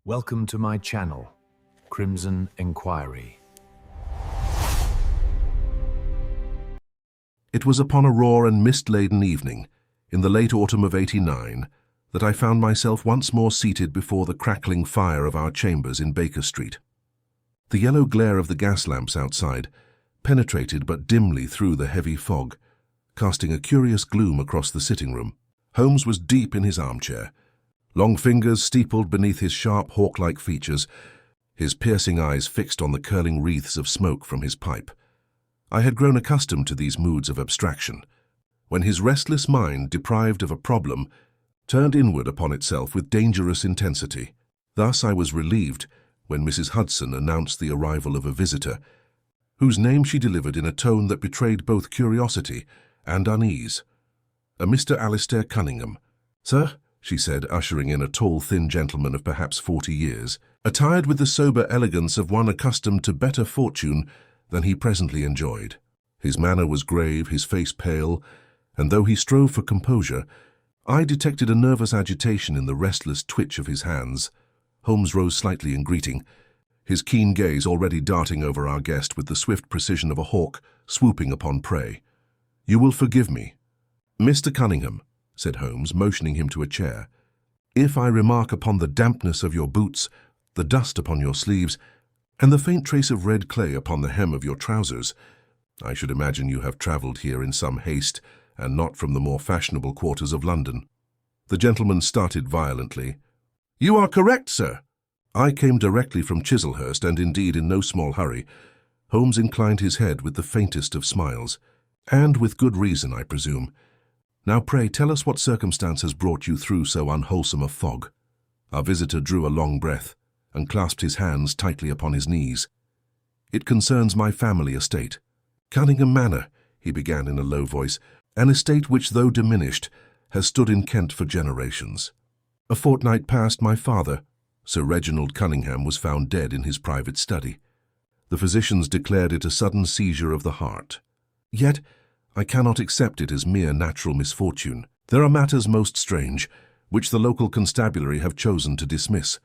Welcome to my channel, Crimson Inquiry. It was upon a raw and mist-laden evening, in the late autumn of '89, that I found myself once more seated before the crackling fire of our chambers in Baker Street. The yellow glare of the gas lamps outside penetrated but dimly through the heavy fog, casting a curious gloom across the sitting room. Holmes was deep in his armchair, long fingers steepled beneath his sharp hawk-like features, his piercing eyes fixed on the curling wreaths of smoke from his pipe. I had grown accustomed to these moods of abstraction, when his restless mind, deprived of a problem, turned inward upon itself with dangerous intensity. Thus I was relieved when Mrs. Hudson announced the arrival of a visitor, whose name she delivered in a tone that betrayed both curiosity and unease. A Mr. Alistair Cunningham. "Sir," she said, ushering in a tall, thin gentleman of perhaps 40 years, attired with the sober elegance of one accustomed to better fortune than he presently enjoyed. His manner was grave, his face pale, and though he strove for composure, I detected a nervous agitation in the restless twitch of his hands. Holmes rose slightly in greeting, his keen gaze already darting over our guest with the swift precision of a hawk swooping upon prey. "You will forgive me, Mr. Cunningham," said Holmes, motioning him to a chair, "if I remark upon the dampness of your boots, the dust upon your sleeves, and the faint trace of red clay upon the hem of your trousers. I should imagine you have travelled here in some haste, and not from the more fashionable quarters of London." The gentleman started violently. "You are correct, sir. I came directly from Chislehurst, and indeed in no small hurry." Holmes inclined his head with the faintest of smiles. "And with good reason, I presume. Now pray tell us what circumstance has brought you through so unwholesome a fog." Our visitor drew a long breath and clasped his hands tightly upon his knees. "It concerns my family estate. Cunningham Manor," he began in a low voice, "an estate which, though diminished, has stood in Kent for generations. A fortnight past, my father, Sir Reginald Cunningham, was found dead in his private study. The physicians declared it a sudden seizure of the heart. Yet I cannot accept it as mere natural misfortune. There are matters most strange, which the local constabulary have chosen to dismiss."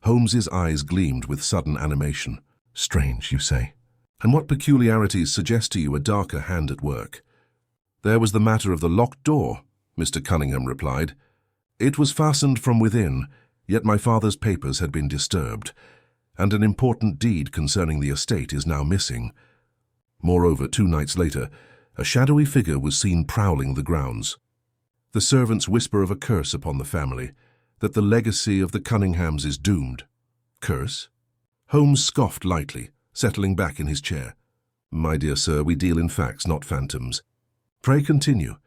Holmes's eyes gleamed with sudden animation. "Strange, you say? And what peculiarities suggest to you a darker hand at work?" "There was the matter of the locked door," Mr. Cunningham replied. "It was fastened from within, yet my father's papers had been disturbed, and an important deed concerning the estate is now missing. Moreover, 2 nights later, a shadowy figure was seen prowling the grounds. The servants whisper of a curse upon the family, that the legacy of the Cunninghams is doomed." "Curse?" Holmes scoffed lightly, settling back in his chair. "My dear sir, we deal in facts, not phantoms. Pray continue."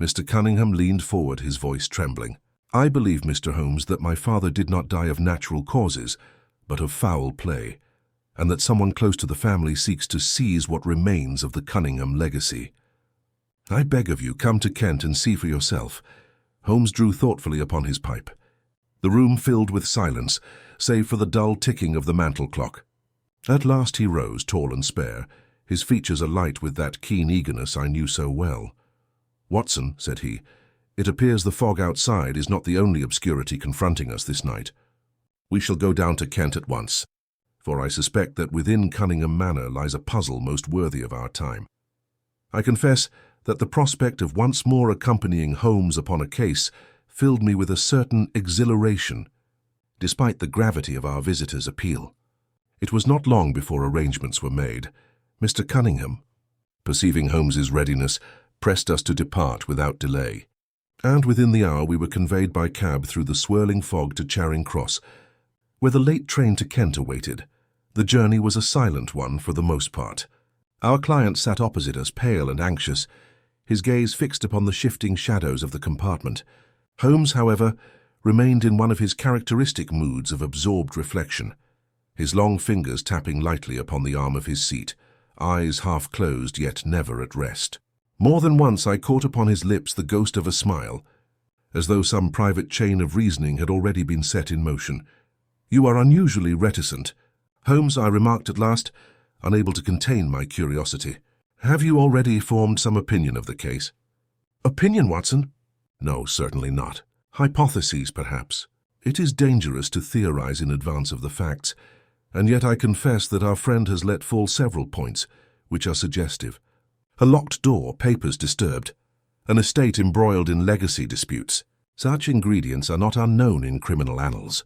Mr. Cunningham leaned forward, his voice trembling. "I believe, Mr. Holmes, that my father did not die of natural causes, but of foul play, and that someone close to the family seeks to seize what remains of the Cunningham legacy. I beg of you, come to Kent and see for yourself." Holmes drew thoughtfully upon his pipe. The room filled with silence, save for the dull ticking of the mantel clock. At last he rose, tall and spare, his features alight with that keen eagerness I knew so well. "Watson," said he, "it appears the fog outside is not the only obscurity confronting us this night. We shall go down to Kent at once, for I suspect that within Cunningham Manor lies a puzzle most worthy of our time. I confess that the prospect of once more accompanying Holmes upon a case filled me with a certain exhilaration, despite the gravity of our visitor's appeal." It was not long before arrangements were made. Mr. Cunningham, perceiving Holmes's readiness, pressed us to depart without delay, and within the hour we were conveyed by cab through the swirling fog to Charing Cross, where the late train to Kent awaited. The journey was a silent one for the most part. Our client sat opposite us, pale and anxious, his gaze fixed upon the shifting shadows of the compartment. Holmes, however, remained in one of his characteristic moods of absorbed reflection, his long fingers tapping lightly upon the arm of his seat, eyes half closed yet never at rest. More than once I caught upon his lips the ghost of a smile, as though some private chain of reasoning had already been set in motion. "You are unusually reticent, Holmes," I remarked at last, unable to contain my curiosity. "Have you already formed some opinion of the case?" "Opinion, Watson?" "No, certainly not. Hypotheses, perhaps." It is dangerous to theorize in advance of the facts, and yet I confess that our friend has let fall several points which are suggestive. A locked door, papers disturbed, an estate embroiled in legacy disputes. Such ingredients are not unknown in criminal annals.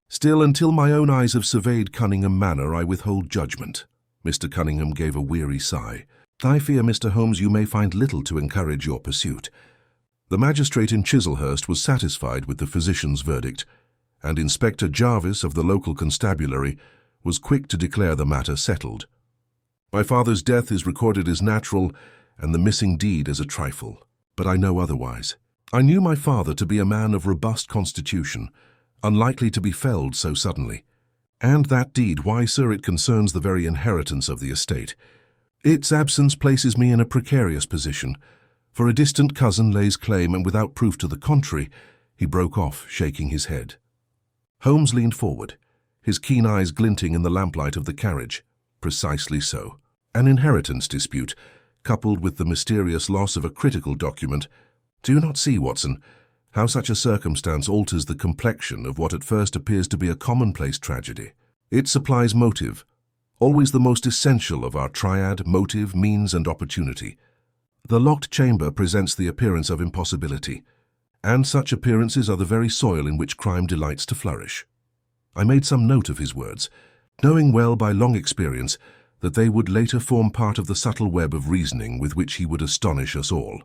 Still, until my own eyes have surveyed Cunningham Manor, I withhold judgment. Mr. Cunningham gave a weary sigh. I fear, Mr. Holmes, you may find little to encourage your pursuit. The magistrate in Chislehurst was satisfied with the physician's verdict, and Inspector Jarvis of the local constabulary was quick to declare the matter settled. My father's death is recorded as natural, and the missing deed as a trifle, but I know otherwise. I knew my father to be a man of robust constitution, unlikely to be felled so suddenly. And that deed, why, sir, it concerns the very inheritance of the estate. Its absence places me in a precarious position, for a distant cousin lays claim, and without proof to the contrary, he broke off, shaking his head. Holmes leaned forward, his keen eyes glinting in the lamplight of the carriage. Precisely so. An inheritance dispute, coupled with the mysterious loss of a critical document. Do you not see, Watson, how such a circumstance alters the complexion of what at first appears to be a commonplace tragedy? It supplies motive, always the most essential of our triad: motive, means, and opportunity. The locked chamber presents the appearance of impossibility, and such appearances are the very soil in which crime delights to flourish. I made some note of his words, knowing well by long experience that they would later form part of the subtle web of reasoning with which he would astonish us all.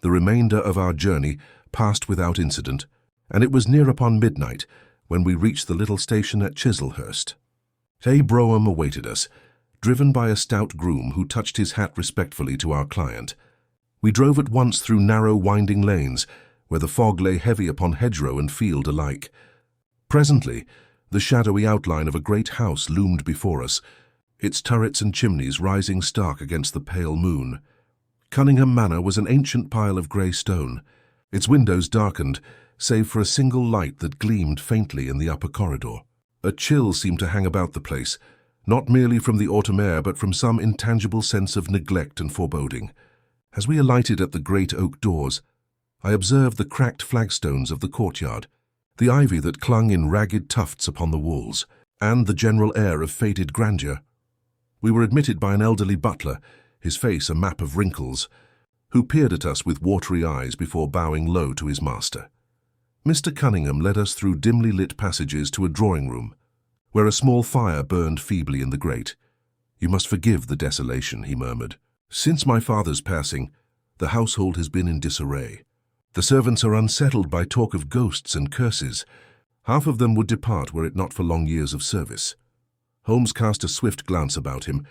The remainder of our journey passed without incident, and it was near upon midnight when we reached the little station at Chislehurst. A brougham awaited us, driven by a stout groom who touched his hat respectfully to our client. We drove at once through narrow, winding lanes, where the fog lay heavy upon hedgerow and field alike. Presently, the shadowy outline of a great house loomed before us, its turrets and chimneys rising stark against the pale moon. Cunningham Manor was an ancient pile of grey stone, its windows darkened, save for a single light that gleamed faintly in the upper corridor. A chill seemed to hang about the place, not merely from the autumn air, but from some intangible sense of neglect and foreboding. As we alighted at the great oak doors, I observed the cracked flagstones of the courtyard, the ivy that clung in ragged tufts upon the walls, and the general air of faded grandeur. We were admitted by an elderly butler, his face a map of wrinkles, who peered at us with watery eyes before bowing low to his master. Mr. Cunningham led us through dimly lit passages to a drawing-room, where a small fire burned feebly in the grate. "You must forgive the desolation," he murmured. "Since my father's passing, the household has been in disarray. The servants are unsettled by talk of ghosts and curses. Half of them would depart were it not for long years of service." Holmes cast a swift glance about him,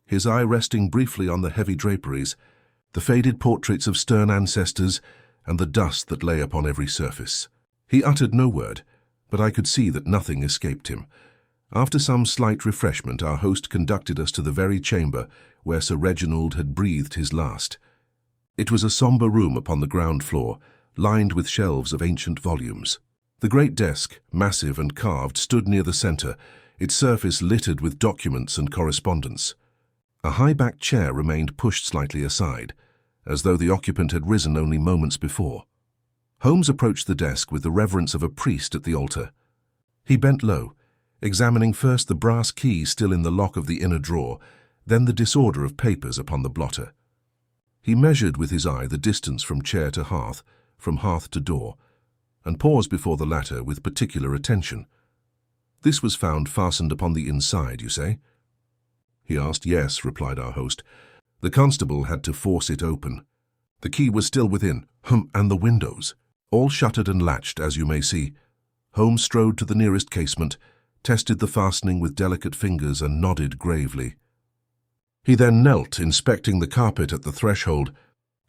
his eye resting briefly on the heavy draperies, the faded portraits of stern ancestors, and the dust that lay upon every surface. He uttered no word, but I could see that nothing escaped him. After some slight refreshment, our host conducted us to the very chamber where Sir Reginald had breathed his last. It was a sombre room upon the ground floor, lined with shelves of ancient volumes. The great desk, massive and carved, stood near the centre, its surface littered with documents and correspondence. A high-backed chair remained pushed slightly aside, as though the occupant had risen only moments before. Holmes approached the desk with the reverence of a priest at the altar. He bent low, examining first the brass key still in the lock of the inner drawer, then the disorder of papers upon the blotter. He measured with his eye the distance from chair to hearth, from hearth to door, and paused before the latter with particular attention. "This was found fastened upon the inside, you say?" he asked. "Yes," replied our host. "The constable had to force it open. The key was still within, and the windows, all shuttered and latched, as you may see." Holmes strode to the nearest casement, tested the fastening with delicate fingers, and nodded gravely. He then knelt, inspecting the carpet at the threshold,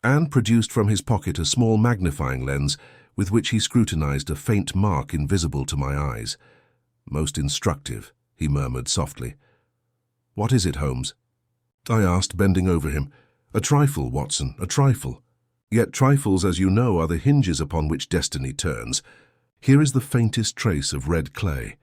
and produced from his pocket a small magnifying lens with which he scrutinized a faint mark invisible to my eyes. "Most instructive," he murmured softly. "What is it, Holmes?" I asked, bending over him. "A trifle, Watson, a trifle. Yet trifles, as you know, are the hinges upon which destiny turns. Here is the faintest trace of red clay.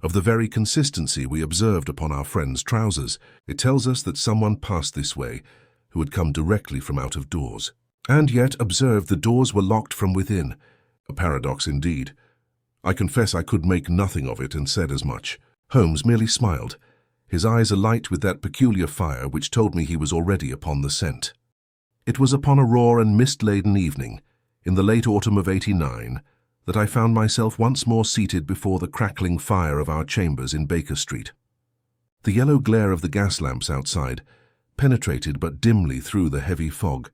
Of the very consistency we observed upon our friend's trousers. It tells us that someone passed this way, who had come directly from out of doors. And yet, observe, the doors were locked from within. A paradox indeed. I confess I could make nothing of it and said as much. Holmes merely smiled, his eyes alight with that peculiar fire which told me he was already upon the scent. It was upon a raw and mist-laden evening, in the late autumn of '89, that I found myself once more seated before the crackling fire of our chambers in Baker Street. The yellow glare of the gas lamps outside penetrated but dimly through the heavy fog,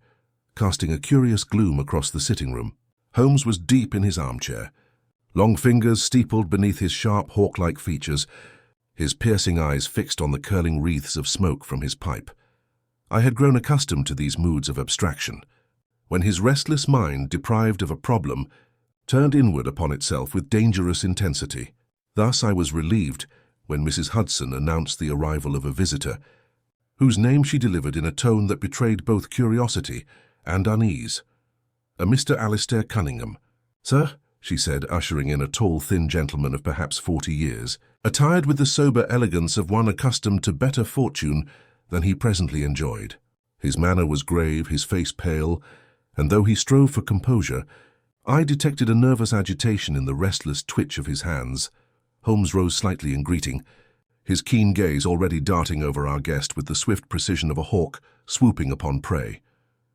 casting a curious gloom across the sitting room. Holmes was deep in his armchair, long fingers steepled beneath his sharp, hawk-like features, his piercing eyes fixed on the curling wreaths of smoke from his pipe. I had grown accustomed to these moods of abstraction, when his restless mind, deprived of a problem, turned inward upon itself with dangerous intensity. Thus I was relieved when Mrs. Hudson announced the arrival of a visitor, whose name she delivered in a tone that betrayed both curiosity and unease. A Mr. Alistair Cunningham. "Sir," she said, ushering in a tall, thin gentleman of perhaps 40 years, attired with the sober elegance of one accustomed to better fortune than he presently enjoyed. His manner was grave, his face pale, and though he strove for composure, I detected a nervous agitation in the restless twitch of his hands. Holmes rose slightly in greeting, his keen gaze already darting over our guest with the swift precision of a hawk swooping upon prey.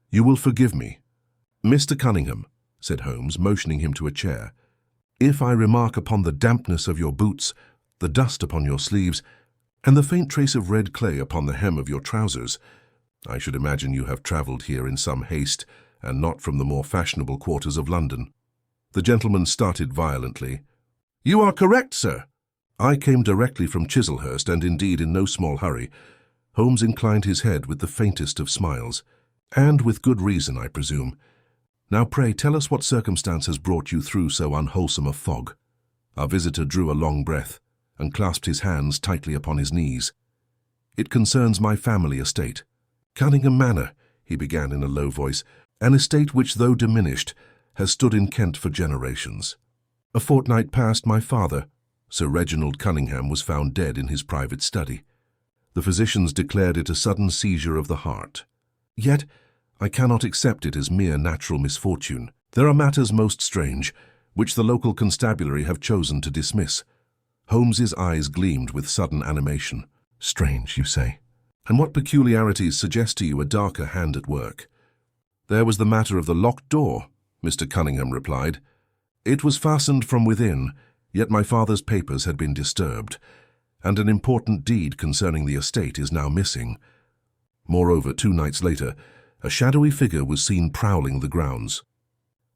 "You will forgive me, Mr. Cunningham," said Holmes, motioning him to a chair, "if I remark upon the dampness of your boots, the dust upon your sleeves, and the faint trace of red clay upon the hem of your trousers. I should imagine you have travelled here in some haste, and not from the more fashionable quarters of London." The gentleman started violently. "You are correct, sir." "I came directly from Chislehurst, and indeed in no small hurry." Holmes inclined his head with the faintest of smiles. "And with good reason, I presume. Now pray tell us what circumstance has brought you through so unwholesome a fog." Our visitor drew a long breath and clasped his hands tightly upon his knees. "It concerns my family estate. Cunningham Manor," he began in a low voice, "an estate which, though diminished, has stood in Kent for generations. A fortnight past, my father, Sir Reginald Cunningham, was found dead in his private study. The physicians declared it a sudden seizure of the heart. Yet I cannot accept it as mere natural misfortune. There are matters most strange, which the local constabulary have chosen to dismiss." Holmes's eyes gleamed with sudden animation. "Strange, you say? And what peculiarities suggest to you a darker hand at work?" "There was the matter of the locked door," Mr. Cunningham replied. "It was fastened from within, yet my father's papers had been disturbed, and an important deed concerning the estate is now missing. Moreover, 2 nights later, a shadowy figure was seen prowling the grounds.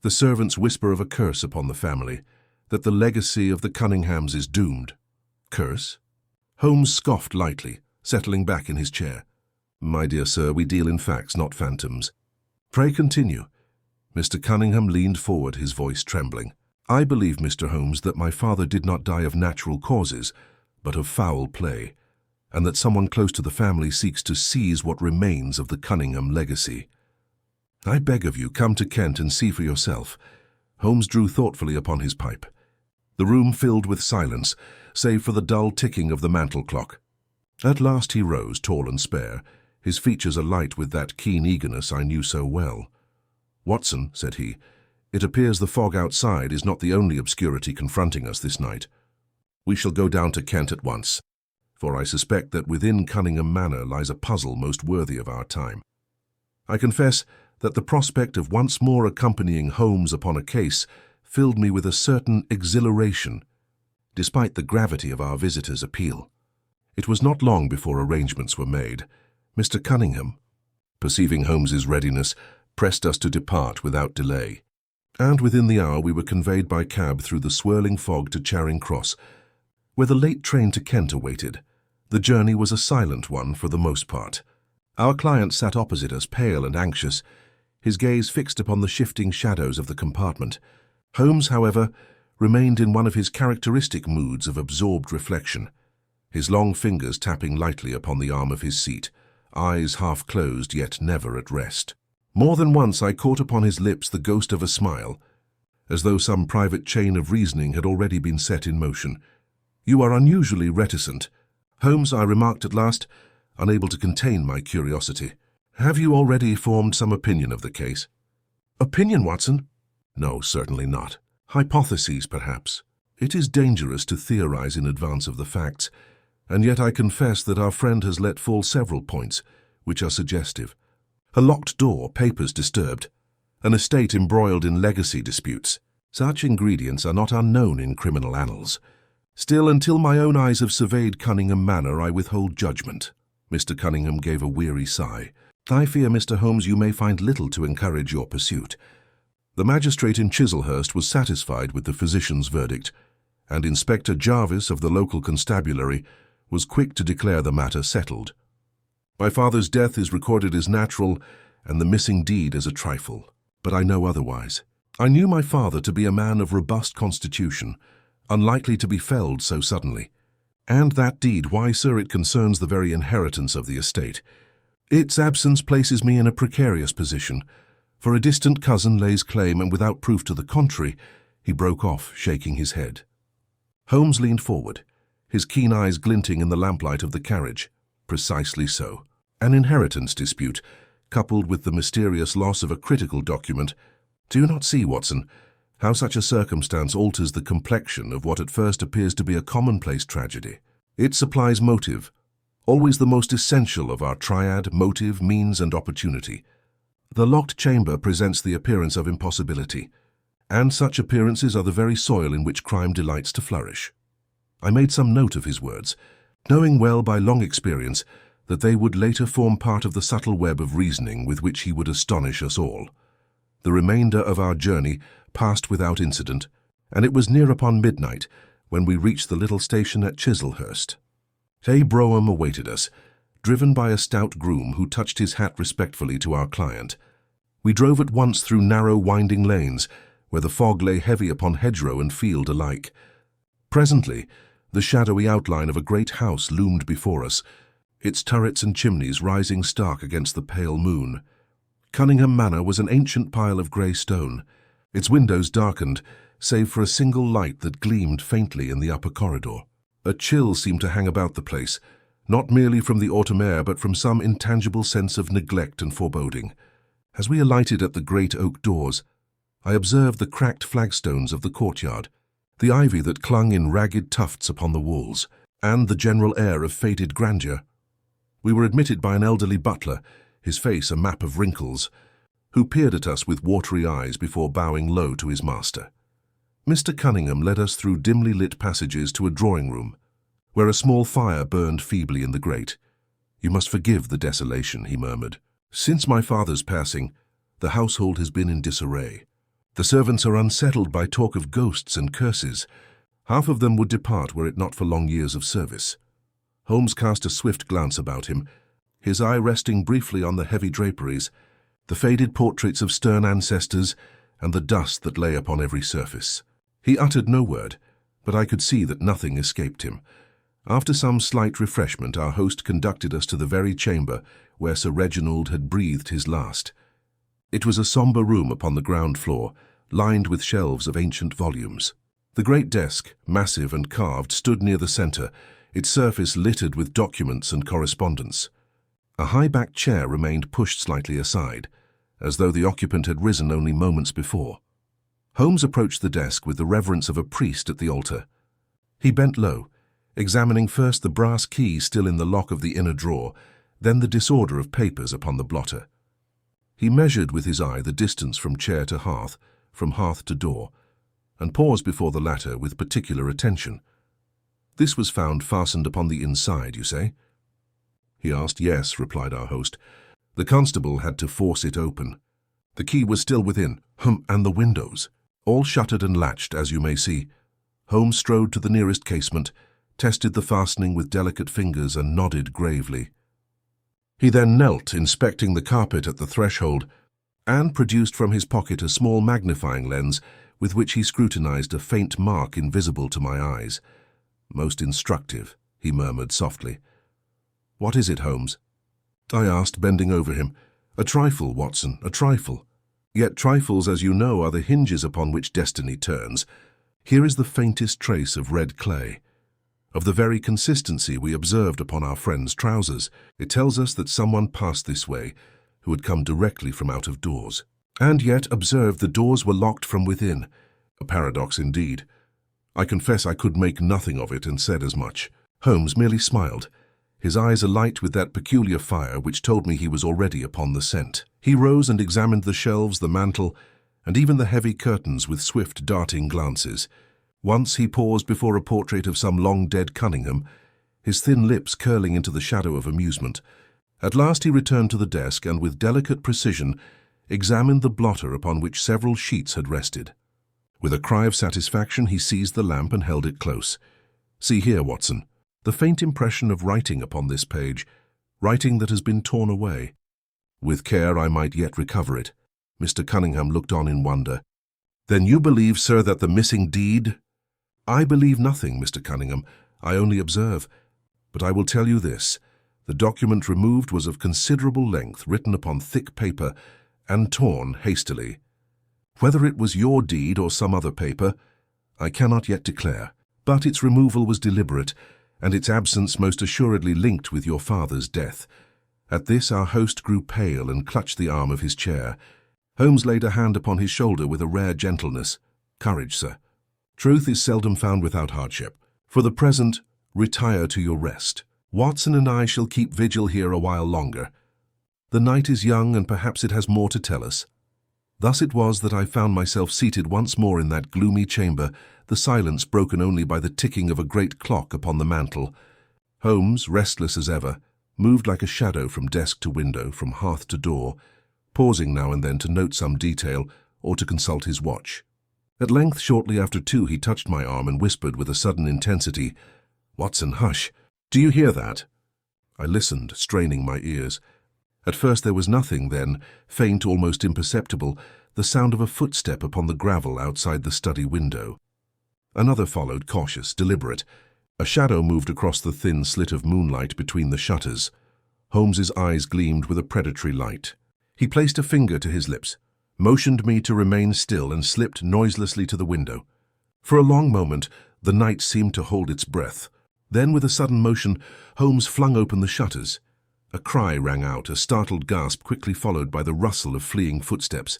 The servants whisper of a curse upon the family, that the legacy of the Cunninghams is doomed." "Curse?" Holmes scoffed lightly, settling back in his chair. "My dear sir, we deal in facts, not phantoms. Pray continue." Mr. Cunningham leaned forward, his voice trembling. "I believe, Mr. Holmes, that my father did not die of natural causes, but of foul play, and that someone close to the family seeks to seize what remains of the Cunningham legacy. I beg of you, come to Kent and see for yourself." Holmes drew thoughtfully upon his pipe. The room filled with silence, save for the dull ticking of the mantel clock. At last he rose, tall and spare, his features alight with that keen eagerness I knew so well. "Watson," said he, "it appears the fog outside is not the only obscurity confronting us this night. We shall go down to Kent at once, for I suspect that within Cunningham Manor lies a puzzle most worthy of our time. I confess that the prospect of once more accompanying Holmes upon a case filled me with a certain exhilaration, despite the gravity of our visitor's appeal. It was not long before arrangements were made. Mr. Cunningham, perceiving Holmes's readiness, pressed us to depart without delay, and within the hour we were conveyed by cab through the swirling fog to Charing Cross, where the late train to Kent awaited. The journey was a silent one for the most part. Our client sat opposite us, pale and anxious, his gaze fixed upon the shifting shadows of the compartment. Holmes, however, remained in one of his characteristic moods of absorbed reflection, his long fingers tapping lightly upon the arm of his seat, eyes half closed yet never at rest. More than once I caught upon his lips the ghost of a smile, as though some private chain of reasoning had already been set in motion. "You are unusually reticent, Holmes," I remarked at last, unable to contain my curiosity. "Have you already formed some opinion of the case?" "Opinion, Watson?" "No, certainly not. Hypotheses, perhaps." It is dangerous to theorize in advance of the facts, and yet I confess that our friend has let fall several points which are suggestive. A locked door, papers disturbed, an estate embroiled in legacy disputes. Such ingredients are not unknown in criminal annals. Still, until my own eyes have surveyed Cunningham Manor, I withhold judgment. Mr. Cunningham gave a weary sigh. I fear, Mr. Holmes, you may find little to encourage your pursuit. The magistrate in Chislehurst was satisfied with the physician's verdict, and Inspector Jarvis of the local constabulary was quick to declare the matter settled. My father's death is recorded as natural, and the missing deed as a trifle, but I know otherwise. I knew my father to be a man of robust constitution, unlikely to be felled so suddenly. And that deed, why, sir, it concerns the very inheritance of the estate. Its absence places me in a precarious position, for a distant cousin lays claim, and without proof to the contrary, he broke off, shaking his head. Holmes leaned forward, his keen eyes glinting in the lamplight of the carriage. Precisely so. An inheritance dispute, coupled with the mysterious loss of a critical document. Do you not see, Watson, how such a circumstance alters the complexion of what at first appears to be a commonplace tragedy? It supplies motive, always the most essential of our triad: motive, means, and opportunity. The locked chamber presents the appearance of impossibility, and such appearances are the very soil in which crime delights to flourish. I made some note of his words, knowing well by long experience that they would later form part of the subtle web of reasoning with which he would astonish us all. The remainder of our journey passed without incident, and it was near upon midnight when we reached the little station at Chislehurst. A brougham awaited us, driven by a stout groom who touched his hat respectfully to our client. We drove at once through narrow, winding lanes, where the fog lay heavy upon hedgerow and field alike. Presently, the shadowy outline of a great house loomed before us, its turrets and chimneys rising stark against the pale moon. Cunningham Manor was an ancient pile of grey stone, its windows darkened, save for a single light that gleamed faintly in the upper corridor. A chill seemed to hang about the place, not merely from the autumn air, but from some intangible sense of neglect and foreboding. As we alighted at the great oak doors, I observed the cracked flagstones of the courtyard, the ivy that clung in ragged tufts upon the walls, and the general air of faded grandeur. We were admitted by an elderly butler, his face a map of wrinkles, who peered at us with watery eyes before bowing low to his master. Mr. Cunningham led us through dimly lit passages to a drawing-room, where a small fire burned feebly in the grate. "You must forgive the desolation," he murmured. "Since my father's passing, the household has been in disarray. The servants are unsettled by talk of ghosts and curses. Half of them would depart were it not for long years of service." Holmes cast a swift glance about him, his eye resting briefly on the heavy draperies, the faded portraits of stern ancestors, and the dust that lay upon every surface. He uttered no word, but I could see that nothing escaped him. After some slight refreshment, our host conducted us to the very chamber where Sir Reginald had breathed his last. It was a sombre room upon the ground floor, lined with shelves of ancient volumes. The great desk, massive and carved, stood near the centre, its surface littered with documents and correspondence. A high-backed chair remained pushed slightly aside, as though the occupant had risen only moments before. Holmes approached the desk with the reverence of a priest at the altar. He bent low, examining first the brass key still in the lock of the inner drawer, then the disorder of papers upon the blotter. He measured with his eye the distance from chair to hearth, from hearth to door, and paused before the latter with particular attention. "This was found fastened upon the inside, you say?" he asked. "Yes," replied our host. "The constable had to force it open. The key was still within, and the windows, all shuttered and latched, as you may see." Holmes strode to the nearest casement, tested the fastening with delicate fingers, and nodded gravely. He then knelt, inspecting the carpet at the threshold, and produced from his pocket a small magnifying lens with which he scrutinized a faint mark invisible to my eyes. "Most instructive," he murmured softly. "What is it, Holmes?" I asked, bending over him. "A trifle, Watson, a trifle. Yet trifles, as you know, are the hinges upon which destiny turns. Here is the faintest trace of red clay, of the very consistency we observed upon our friend's trousers. It tells us that someone passed this way who had come directly from out of doors. And yet, observe, the doors were locked from within. A paradox indeed. I confess I could make nothing of it and said as much. Holmes merely smiled, his eyes alight with that peculiar fire which told me he was already upon the scent. He rose and examined the shelves, the mantel, and even the heavy curtains with swift, darting glances. Once he paused before a portrait of some long-dead Cunningham, his thin lips curling into the shadow of amusement. At last he returned to the desk and, with delicate precision, examined the blotter upon which several sheets had rested. With a cry of satisfaction, he seized the lamp and held it close. "See here, Watson, the faint impression of writing upon this page, writing that has been torn away. With care I might yet recover it." Mr. Cunningham looked on in wonder. "Then you believe, sir, that the missing deed—" "I believe nothing, Mr. Cunningham. I only observe. But I will tell you this. The document removed was of considerable length, written upon thick paper, and torn hastily. Whether it was your deed or some other paper, I cannot yet declare, but its removal was deliberate, and its absence most assuredly linked with your father's death." At this our host grew pale and clutched the arm of his chair. Holmes laid a hand upon his shoulder with a rare gentleness. "Courage, sir. Truth is seldom found without hardship. For the present, retire to your rest. Watson and I shall keep vigil here a while longer. The night is young, and perhaps it has more to tell us." Thus it was that I found myself seated once more in that gloomy chamber, the silence broken only by the ticking of a great clock upon the mantel. Holmes, restless as ever, moved like a shadow from desk to window, from hearth to door, pausing now and then to note some detail or to consult his watch. At length, shortly after 2, he touched my arm and whispered with a sudden intensity, "Watson, hush! Do you hear that?" I listened, straining my ears. At first there was nothing, then, faint, almost imperceptible, the sound of a footstep upon the gravel outside the study window. Another followed, cautious, deliberate. A shadow moved across the thin slit of moonlight between the shutters. Holmes's eyes gleamed with a predatory light. He placed a finger to his lips, motioned me to remain still, and slipped noiselessly to the window. For a long moment, the night seemed to hold its breath. Then, with a sudden motion, Holmes flung open the shutters. A cry rang out, a startled gasp quickly followed by the rustle of fleeing footsteps.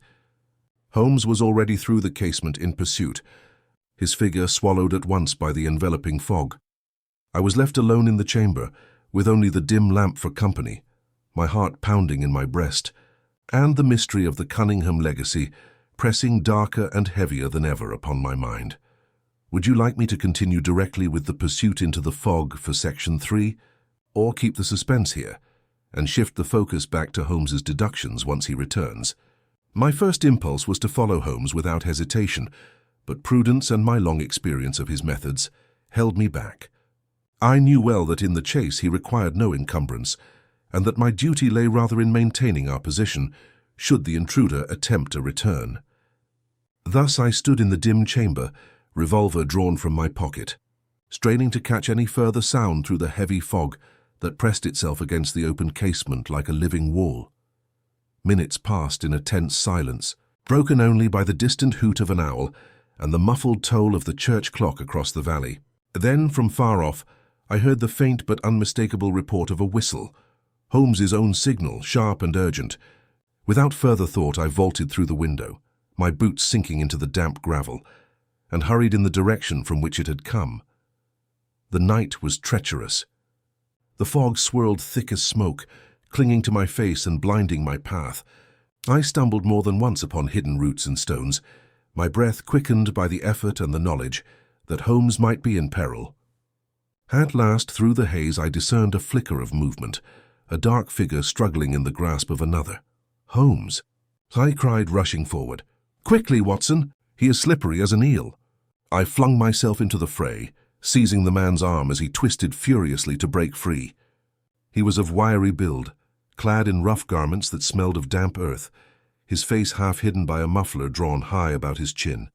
Holmes was already through the casement in pursuit, his figure swallowed at once by the enveloping fog. I was left alone in the chamber, with only the dim lamp for company, my heart pounding in my breast, and the mystery of the Cunningham legacy pressing darker and heavier than ever upon my mind. Would you like me to continue directly with the pursuit into the fog for Section 3, or keep the suspense here, and shift the focus back to Holmes's deductions once he returns? My first impulse was to follow Holmes without hesitation, but prudence and my long experience of his methods held me back. I knew well that in the chase he required no encumbrance, and that my duty lay rather in maintaining our position, should the intruder attempt a return. Thus I stood in the dim chamber, revolver drawn from my pocket, straining to catch any further sound through the heavy fog that pressed itself against the open casement like a living wall. Minutes passed in a tense silence, broken only by the distant hoot of an owl and the muffled toll of the church clock across the valley. Then, from far off, I heard the faint but unmistakable report of a whistle, Holmes's own signal, sharp and urgent. Without further thought, I vaulted through the window, my boots sinking into the damp gravel, and hurried in the direction from which it had come. The night was treacherous. The fog swirled thick as smoke, clinging to my face and blinding my path. I stumbled more than once upon hidden roots and stones, my breath quickened by the effort and the knowledge that Holmes might be in peril. At last, through the haze, I discerned a flicker of movement, a dark figure struggling in the grasp of another. "Holmes!" I cried, rushing forward. "Quickly, Watson! He is slippery as an eel." I flung myself into the fray, seizing the man's arm as he twisted furiously to break free. He was of wiry build, clad in rough garments that smelled of damp earth, his face half hidden by a muffler drawn high about his chin.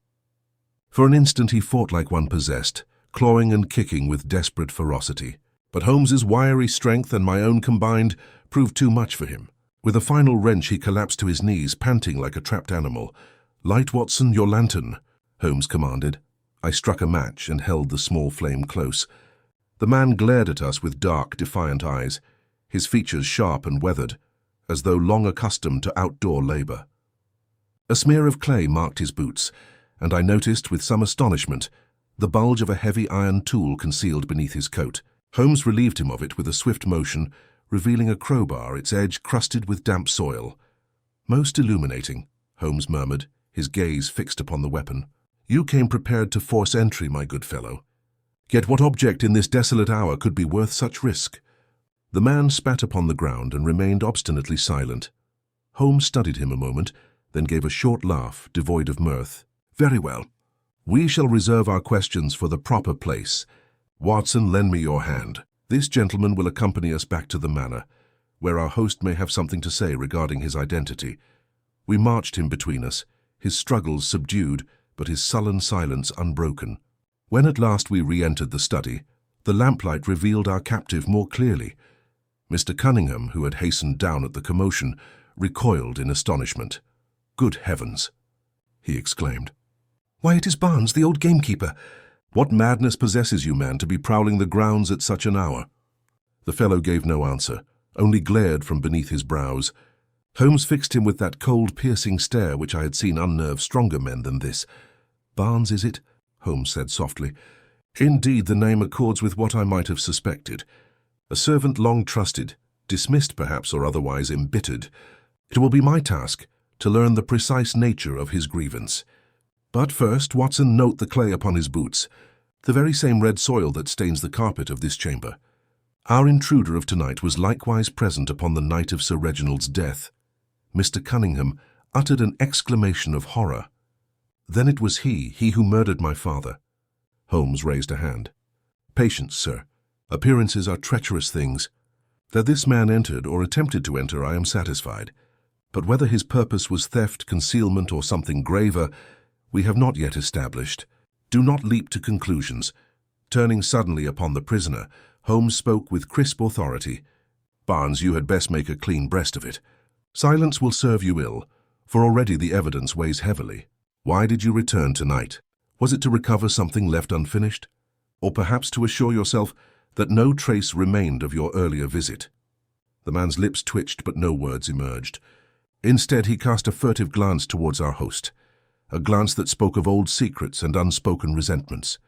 For an instant he fought like one possessed, clawing and kicking with desperate ferocity. But Holmes's wiry strength and my own combined proved too much for him. With a final wrench he collapsed to his knees, panting like a trapped animal. "Light, Watson, your lantern," Holmes commanded. I struck a match and held the small flame close. The man glared at us with dark, defiant eyes, his features sharp and weathered, as though long accustomed to outdoor labor. A smear of clay marked his boots, and I noticed with some astonishment the bulge of a heavy iron tool concealed beneath his coat. Holmes relieved him of it with a swift motion, revealing a crowbar, its edge crusted with damp soil. "Most illuminating," Holmes murmured, his gaze fixed upon the weapon. "You came prepared to force entry, my good fellow. Yet what object in this desolate hour could be worth such risk?" The man spat upon the ground and remained obstinately silent. Holmes studied him a moment, then gave a short laugh, devoid of mirth. "Very well. We shall reserve our questions for the proper place. Watson, lend me your hand. This gentleman will accompany us back to the manor, where our host may have something to say regarding his identity." We marched him between us, his struggles subdued, but his sullen silence unbroken. When at last we re-entered the study, the lamplight revealed our captive more clearly. Mr. Cunningham, who had hastened down at the commotion, recoiled in astonishment. "Good heavens!" he exclaimed. "Why, it is Barnes, the old gamekeeper. What madness possesses you, man, to be prowling the grounds at such an hour?" The fellow gave no answer, only glared from beneath his brows. Holmes fixed him with that cold, piercing stare which I had seen unnerve stronger men than this. "Barnes, is it?" Holmes said softly. "Indeed, the name accords with what I might have suspected. A servant long trusted, dismissed perhaps or otherwise embittered. It will be my task to learn the precise nature of his grievance. But first, Watson, note the clay upon his boots, the very same red soil that stains the carpet of this chamber. Our intruder of tonight was likewise present upon the night of Sir Reginald's death." Mr. Cunningham uttered an exclamation of horror. "Then it was he who murdered my father." Holmes raised a hand. "Patience, sir. Appearances are treacherous things. That this man entered or attempted to enter, I am satisfied. But whether his purpose was theft, concealment, or something graver, we have not yet established. Do not leap to conclusions." Turning suddenly upon the prisoner, Holmes spoke with crisp authority. "Barnes, you had best make a clean breast of it. Silence will serve you ill, for already the evidence weighs heavily. Why did you return tonight? Was it to recover something left unfinished? Or perhaps to assure yourself that no trace remained of your earlier visit?" The man's lips twitched, but no words emerged. Instead, he cast a furtive glance towards our host, a glance that spoke of old secrets and unspoken resentments.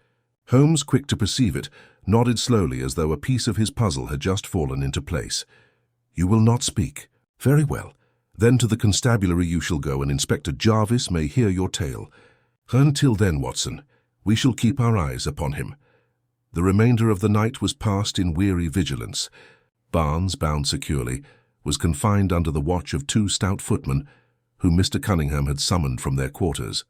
Holmes, quick to perceive it, nodded slowly as though a piece of his puzzle had just fallen into place. "You will not speak. Very well. Then to the constabulary you shall go, and Inspector Jarvis may hear your tale. Until then, Watson, we shall keep our eyes upon him." The remainder of the night was passed in weary vigilance. Barnes, bound securely, was confined under the watch of 2 stout footmen, whom Mr. Cunningham had summoned from their quarters.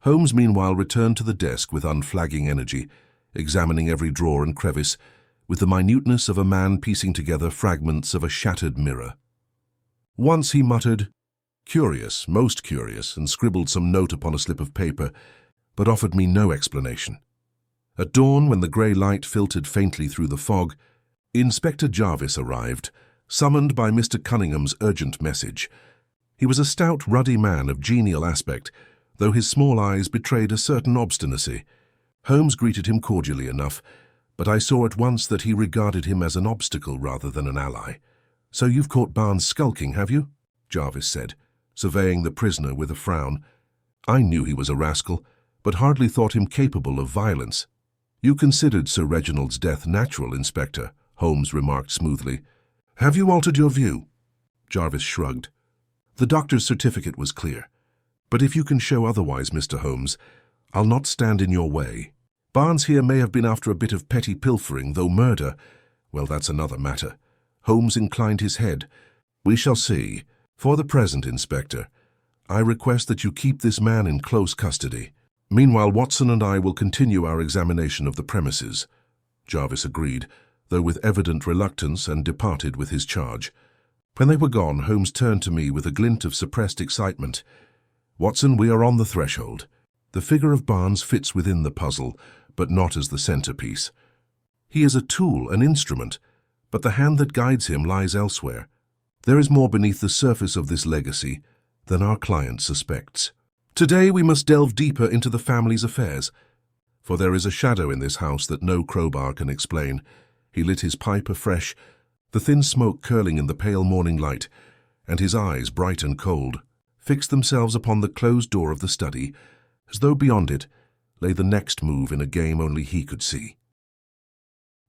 Holmes meanwhile returned to the desk with unflagging energy, examining every drawer and crevice, with the minuteness of a man piecing together fragments of a shattered mirror. Once he muttered, "Curious, most curious," and scribbled some note upon a slip of paper, but offered me no explanation. At dawn, when the grey light filtered faintly through the fog, Inspector Jarvis arrived, summoned by Mr. Cunningham's urgent message. He was a stout, ruddy man of genial aspect, though his small eyes betrayed a certain obstinacy. Holmes greeted him cordially enough, but I saw at once that he regarded him as an obstacle rather than an ally. "So you've caught Barnes skulking, have you?" Jarvis said, surveying the prisoner with a frown. "I knew he was a rascal, but hardly thought him capable of violence." "You considered Sir Reginald's death natural, Inspector," Holmes remarked smoothly. "Have you altered your view?" Jarvis shrugged. "The doctor's certificate was clear. But if you can show otherwise, Mr. Holmes, I'll not stand in your way. Barnes here may have been after a bit of petty pilfering, though murder, well, that's another matter." Holmes inclined his head. "We shall see. For the present, Inspector, I request that you keep this man in close custody. Meanwhile, Watson and I will continue our examination of the premises." Jarvis agreed, though with evident reluctance, and departed with his charge. When they were gone, Holmes turned to me with a glint of suppressed excitement. "Watson, we are on the threshold. The figure of Barnes fits within the puzzle, but not as the centerpiece. He is a tool, an instrument, but the hand that guides him lies elsewhere. There is more beneath the surface of this legacy than our client suspects. Today we must delve deeper into the family's affairs, for there is a shadow in this house that no crowbar can explain." He lit his pipe afresh, the thin smoke curling in the pale morning light, and his eyes, bright and cold, fixed themselves upon the closed door of the study, as though beyond it lay the next move in a game only he could see.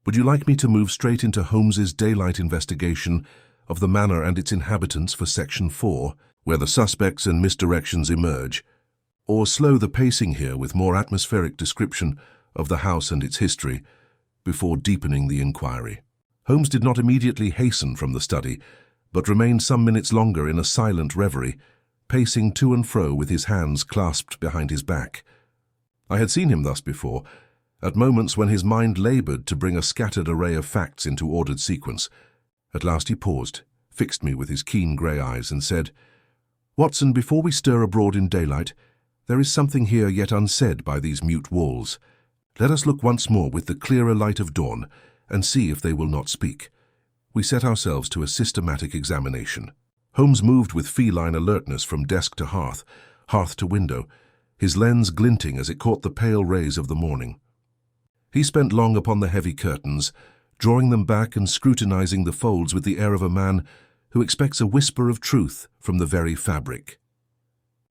Would you like me to move straight into Holmes's daylight investigation of the manor and its inhabitants for Section 4, where the suspects and misdirections emerge, or slow the pacing here with more atmospheric description of the house and its history before deepening the inquiry? Holmes did not immediately hasten from the study, but remained some minutes longer in a silent reverie, pacing to and fro with his hands clasped behind his back. I had seen him thus before, at moments when his mind labored to bring a scattered array of facts into ordered sequence. At last he paused, fixed me with his keen grey eyes, and said, "Watson, before we stir abroad in daylight, there is something here yet unsaid by these mute walls. Let us look once more with the clearer light of dawn, and see if they will not speak." We set ourselves to a systematic examination. Holmes moved with feline alertness from desk to hearth, hearth to window, his lens glinting as it caught the pale rays of the morning. He spent long upon the heavy curtains, drawing them back and scrutinizing the folds with the air of a man who expects a whisper of truth from the very fabric.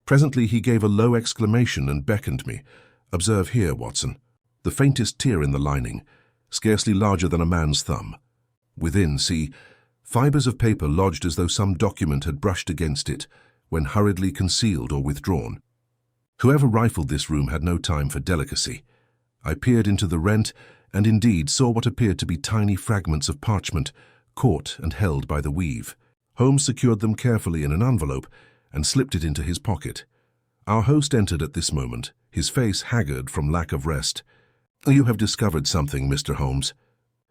Presently he gave a low exclamation and beckoned me. "Observe here, Watson. The faintest tear in the lining, scarcely larger than a man's thumb. Within, see, fibers of paper lodged as though some document had brushed against it when hurriedly concealed or withdrawn. Whoever rifled this room had no time for delicacy. I peered into the rent and indeed saw what appeared to be tiny fragments of parchment, caught and held by the weave. Holmes secured them carefully in an envelope and slipped it into his pocket. Our host entered at this moment, his face haggard from lack of rest. "You have discovered something, Mr. Holmes?"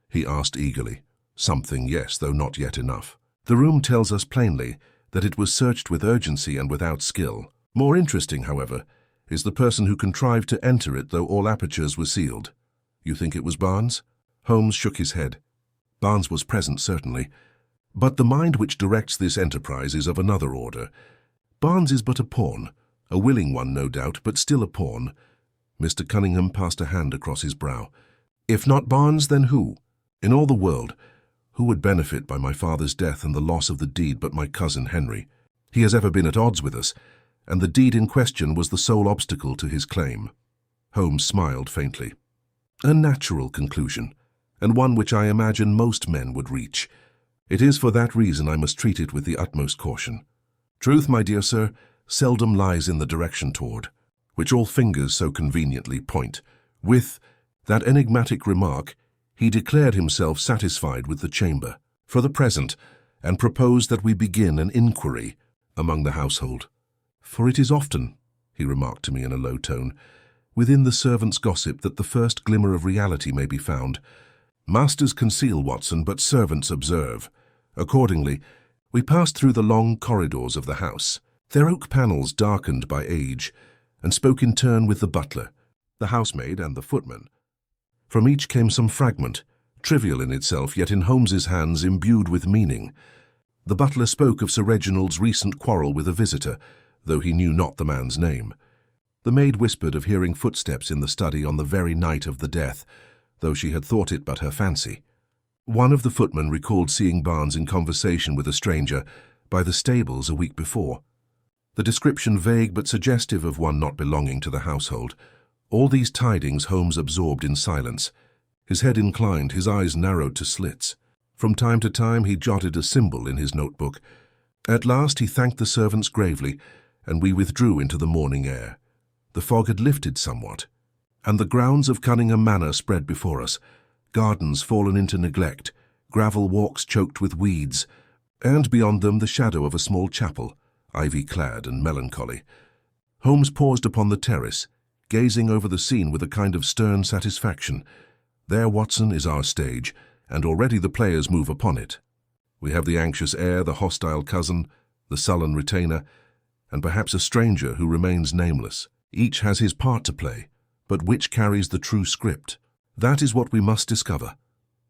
he asked eagerly. "Something, yes, though not yet enough. The room tells us plainly that it was searched with urgency and without skill. More interesting, however, is the person who contrived to enter it though all apertures were sealed. You think it was Barnes?" Holmes shook his head. "Barnes was present, certainly. But the mind which directs this enterprise is of another order. Barnes is but a pawn, a willing one, no doubt, but still a pawn." Mr. Cunningham passed a hand across his brow. "If not Barnes, then who? In all the world, who would benefit by my father's death and the loss of the deed but my cousin Henry? He has ever been at odds with us, and the deed in question was the sole obstacle to his claim." Holmes smiled faintly. "A natural conclusion, and one which I imagine most men would reach. It is for that reason I must treat it with the utmost caution. Truth, my dear sir, seldom lies in the direction toward which all fingers so conveniently point." With that enigmatic remark, he declared himself satisfied with the chamber, for the present, and proposed that we begin an inquiry among the household. "For it is often," he remarked to me in a low tone, "within the servants' gossip that the first glimmer of reality may be found. Masters conceal, Watson, but servants observe." Accordingly, we passed through the long corridors of the house, their oak panels darkened by age, and spoke in turn with the butler, the housemaid, and the footman. From each came some fragment, trivial in itself, yet in Holmes's hands imbued with meaning. The butler spoke of Sir Reginald's recent quarrel with a visitor, though he knew not the man's name. The maid whispered of hearing footsteps in the study on the very night of the death, though she had thought it but her fancy. One of the footmen recalled seeing Barnes in conversation with a stranger by the stables a week before. The description vague but suggestive of one not belonging to the household. All these tidings Holmes absorbed in silence. His head inclined, his eyes narrowed to slits. From time to time he jotted a symbol in his notebook. At last he thanked the servants gravely, and we withdrew into the morning air. The fog had lifted somewhat, and the grounds of Cunningham Manor spread before us, gardens fallen into neglect, gravel walks choked with weeds, and beyond them the shadow of a small chapel, ivy-clad and melancholy. Holmes paused upon the terrace, gazing over the scene with a kind of stern satisfaction. There, Watson, is our stage, and already the players move upon it. We have the anxious heir, the hostile cousin, the sullen retainer, and perhaps a stranger who remains nameless. Each has his part to play, but which carries the true script? That is what we must discover.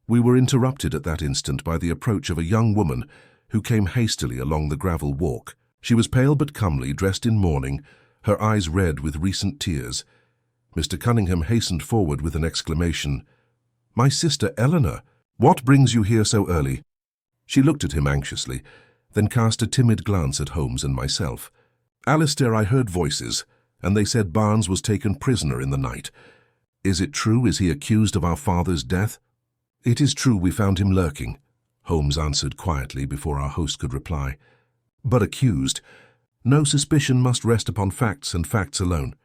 We were interrupted at that instant by the approach of a young woman who came hastily along the gravel walk. She was pale but comely, dressed in mourning, her eyes red with recent tears. Mr. Cunningham hastened forward with an exclamation. "My sister Eleanor, what brings you here so early?" She looked at him anxiously, then cast a timid glance at Holmes and myself. "Alistair, I heard voices, and they said Barnes was taken prisoner in the night. Is it true? Is he accused of our father's death? It is true, we found him lurking, Holmes answered quietly before our host could reply. But accused? No suspicion must rest upon facts and facts alone.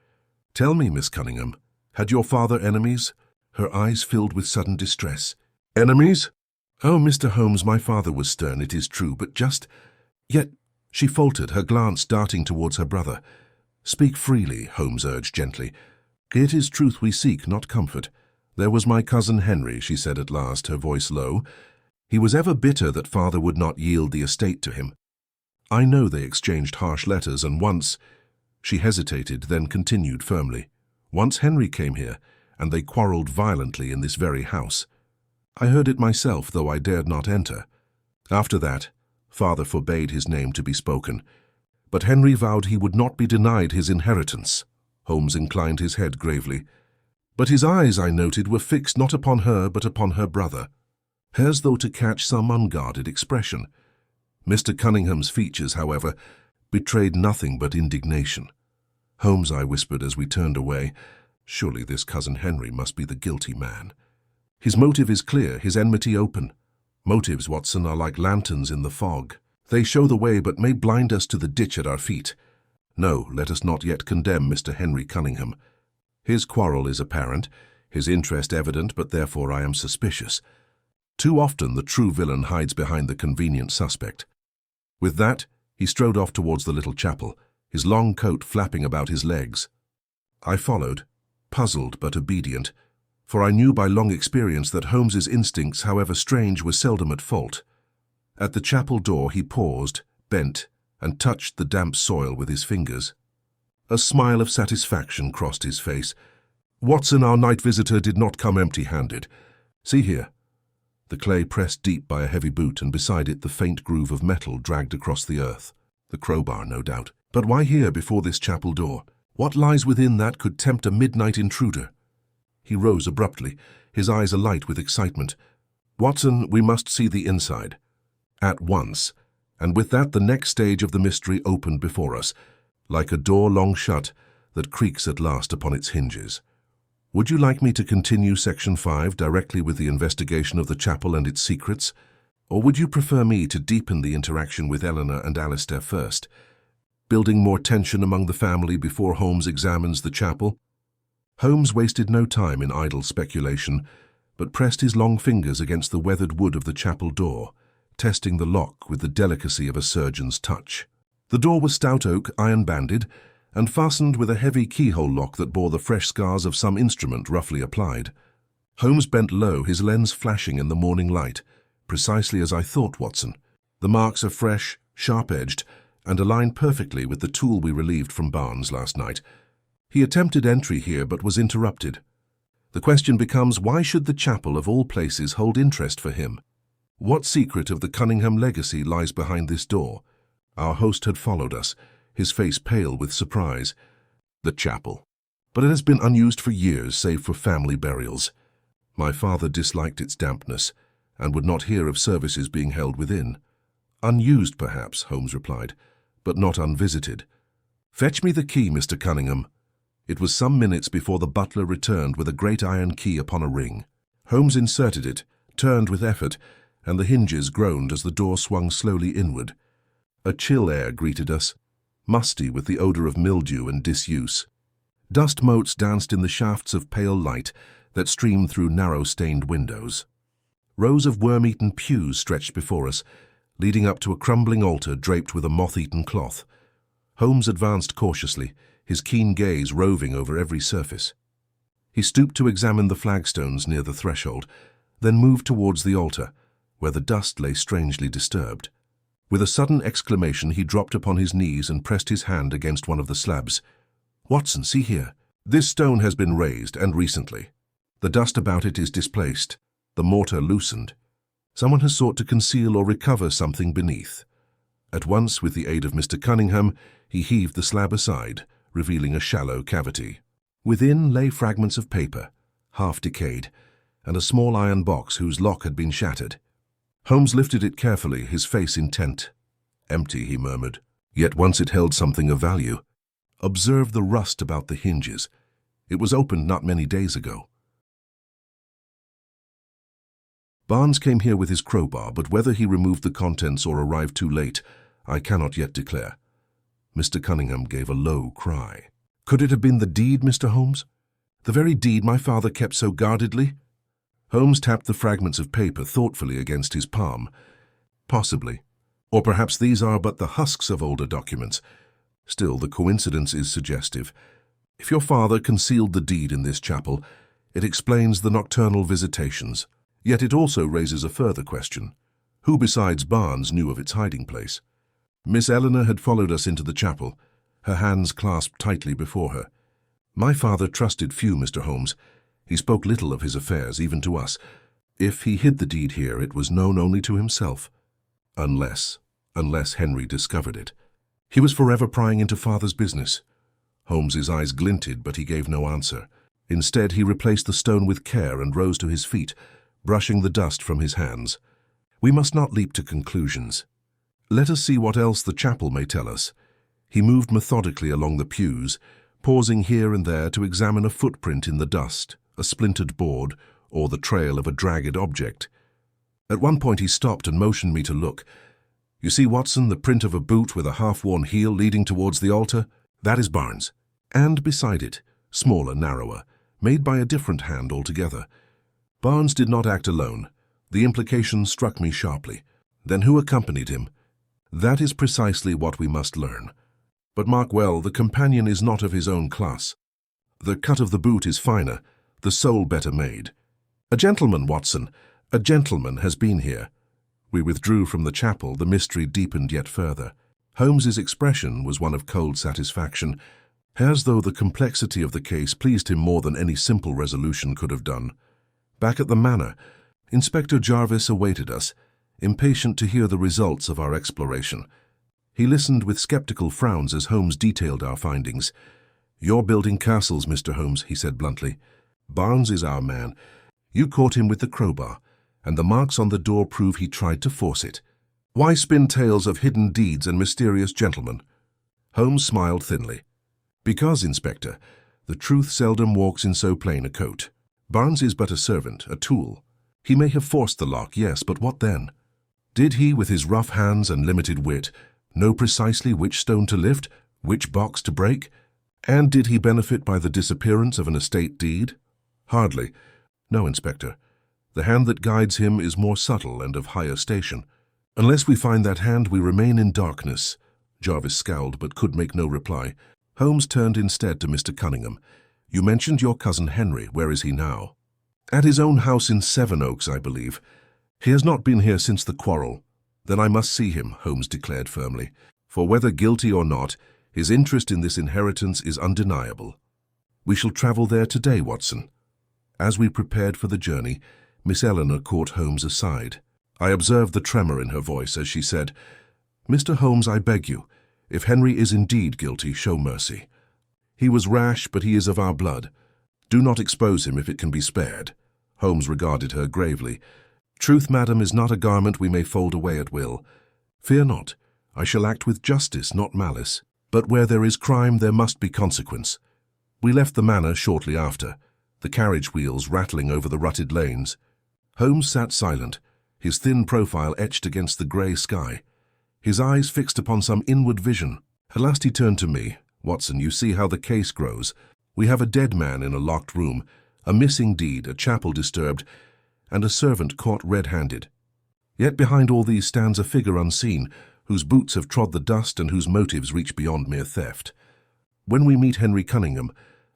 Tell me, Miss Cunningham, had your father enemies? Her eyes filled with sudden distress. Enemies? Oh, Mr. Holmes, my father was stern, it is true, but just... Yet, she faltered, her glance darting towards her brother. Speak freely, Holmes urged gently. It is truth we seek, not comfort. There was my cousin Henry, she said at last, her voice low. He was ever bitter that father would not yield the estate to him. I know they exchanged harsh letters, and once... She hesitated, then continued firmly. Once Henry came here, and they quarrelled violently in this very house. I heard it myself, though I dared not enter. After that, father forbade his name to be spoken. But Henry vowed he would not be denied his inheritance. Holmes inclined his head gravely. But his eyes, I noted, were fixed not upon her, but upon her brother, as though to catch some unguarded expression. Mr. Cunningham's features, however, betrayed nothing but indignation. Holmes, I whispered as we turned away, surely this cousin Henry must be the guilty man. His motive is clear, his enmity open. Motives, Watson, are like lanterns in the fog. They show the way, but may blind us to the ditch at our feet. No, let us not yet condemn Mr. Henry Cunningham. His quarrel is apparent, his interest evident, but therefore I am suspicious. Too often the true villain hides behind the convenient suspect. With that, he strode off towards the little chapel, his long coat flapping about his legs. I followed, puzzled but obedient, for I knew by long experience that Holmes's instincts, however strange, were seldom at fault. At the chapel door he paused, bent, and touched the damp soil with his fingers. A smile of satisfaction crossed his face. Watson, our night visitor, did not come empty-handed. See here. The clay pressed deep by a heavy boot, and beside it the faint groove of metal dragged across the earth. The crowbar, no doubt. But why here before this chapel door? What lies within that could tempt a midnight intruder? He rose abruptly, his eyes alight with excitement. Watson, we must see the inside. At once. And with that the next stage of the mystery opened before us, like a door long shut that creaks at last upon its hinges. Would you like me to continue Section 5 directly with the investigation of the chapel and its secrets? Or would you prefer me to deepen the interaction with Eleanor and Alistair first, building more tension among the family before Holmes examines the chapel? Holmes wasted no time in idle speculation, but pressed his long fingers against the weathered wood of the chapel door, testing the lock with the delicacy of a surgeon's touch. The door was stout oak, iron-banded, and fastened with a heavy keyhole lock that bore the fresh scars of some instrument roughly applied. Holmes bent low, his lens flashing in the morning light. Precisely as I thought, Watson. The marks are fresh, sharp-edged, and aligned perfectly with the tool we relieved from Barnes last night. He attempted entry here, but was interrupted. The question becomes, why should the chapel of all places hold interest for him? What secret of the Cunningham legacy lies behind this door? Our host had followed us, his face pale with surprise. The chapel. But it has been unused for years, save for family burials. My father disliked its dampness, and would not hear of services being held within. Unused, perhaps, Holmes replied, but not unvisited. Fetch me the key, Mr. Cunningham. It was some minutes before the butler returned with a great iron key upon a ring. Holmes inserted it, turned with effort, and the hinges groaned as the door swung slowly inward. A chill air greeted us, musty with the odor of mildew and disuse. Dust motes danced in the shafts of pale light that streamed through narrow-stained windows. Rows of worm-eaten pews stretched before us, leading up to a crumbling altar draped with a moth-eaten cloth. Holmes advanced cautiously, his keen gaze roving over every surface. He stooped to examine the flagstones near the threshold, then moved towards the altar, where the dust lay strangely disturbed. With a sudden exclamation, he dropped upon his knees and pressed his hand against one of the slabs. Watson, see here. This stone has been raised, and recently. The dust about it is displaced, the mortar loosened. Someone has sought to conceal or recover something beneath. At once, with the aid of Mr. Cunningham, he heaved the slab aside, revealing a shallow cavity. Within lay fragments of paper, half decayed, and a small iron box whose lock had been shattered. Holmes lifted it carefully, his face intent. Empty, he murmured. Yet once it held something of value. Observe the rust about the hinges. It was opened not many days ago. Barnes came here with his crowbar, but whether he removed the contents or arrived too late, I cannot yet declare. Mr. Cunningham gave a low cry. Could it have been the deed, Mr. Holmes? The very deed my father kept so guardedly? Holmes tapped the fragments of paper thoughtfully against his palm. Possibly. Or perhaps these are but the husks of older documents. Still, the coincidence is suggestive. If your father concealed the deed in this chapel, it explains the nocturnal visitations. Yet it also raises a further question. Who besides Barnes knew of its hiding place? Miss Eleanor had followed us into the chapel, her hands clasped tightly before her. My father trusted few, Mr. Holmes. He spoke little of his affairs, even to us. If he hid the deed here, it was known only to himself. Unless Henry discovered it. He was forever prying into father's business. Holmes's eyes glinted, but he gave no answer. Instead, he replaced the stone with care and rose to his feet, brushing the dust from his hands. We must not leap to conclusions. Let us see what else the chapel may tell us. He moved methodically along the pews, pausing here and there to examine a footprint in the dust, a splintered board, or the trail of a dragged object. At one point he stopped and motioned me to look. You see, Watson, the print of a boot with a half-worn heel leading towards the altar? That is Barnes. And beside it, smaller, narrower, made by a different hand altogether. Barnes did not act alone. The implication struck me sharply. Then who accompanied him? That is precisely what we must learn. But mark well, the companion is not of his own class. The cut of the boot is finer, the sole better made. A gentleman, Watson, a gentleman has been here. We withdrew from the chapel, the mystery deepened yet further. Holmes's expression was one of cold satisfaction, as though the complexity of the case pleased him more than any simple resolution could have done. Back at the manor, Inspector Jarvis awaited us, impatient to hear the results of our exploration. He listened with skeptical frowns as Holmes detailed our findings. You're building castles, Mr. Holmes, he said bluntly. Barnes is our man. You caught him with the crowbar, and the marks on the door prove he tried to force it. Why spin tales of hidden deeds and mysterious gentlemen? Holmes smiled thinly. Because, Inspector, the truth seldom walks in so plain a coat. Barnes is but a servant, a tool. He may have forced the lock, yes, but what then? Did he, with his rough hands and limited wit, know precisely which stone to lift, which box to break? And did he benefit by the disappearance of an estate deed? Hardly. No, Inspector. The hand that guides him is more subtle and of higher station. Unless we find that hand, we remain in darkness. Jarvis scowled, but could make no reply. Holmes turned instead to Mr. Cunningham. You mentioned your cousin Henry. Where is he now? At his own house in Sevenoaks, I believe. He has not been here since the quarrel. Then I must see him, Holmes declared firmly. For whether guilty or not, his interest in this inheritance is undeniable. We shall travel there today, Watson. As we prepared for the journey, Miss Eleanor caught Holmes aside. I observed the tremor in her voice as she said, Mr. Holmes, I beg you, if Henry is indeed guilty, show mercy. He was rash, but he is of our blood. Do not expose him if it can be spared. Holmes regarded her gravely. Truth, madam, is not a garment we may fold away at will. Fear not. I shall act with justice, not malice. But where there is crime, there must be consequence. We left the manor shortly after, the carriage wheels rattling over the rutted lanes. Holmes sat silent, his thin profile etched against the grey sky, his eyes fixed upon some inward vision. At last he turned to me. Watson, you see how the case grows. We have a dead man in a locked room, a missing deed, a chapel disturbed, and a servant caught red-handed. Yet behind all these stands a figure unseen, whose boots have trod the dust and whose motives reach beyond mere theft. When we meet Henry Cunningham,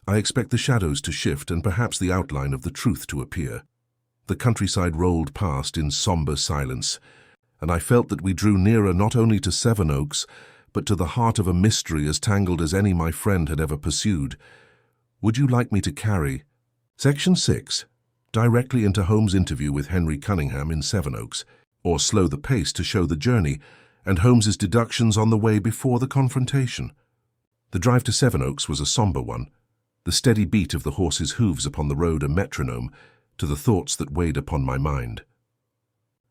I expect the shadows to shift and perhaps the outline of the truth to appear. The countryside rolled past in sombre silence, and I felt that we drew nearer not only to Sevenoaks, but to the heart of a mystery as tangled as any my friend had ever pursued. Would you like me to carry? Section 6. Directly into Holmes' interview with Henry Cunningham in Sevenoaks, or slow the pace to show the journey, and Holmes's deductions on the way before the confrontation. The drive to Sevenoaks was a sombre one, the steady beat of the horse's hooves upon the road a metronome to the thoughts that weighed upon my mind.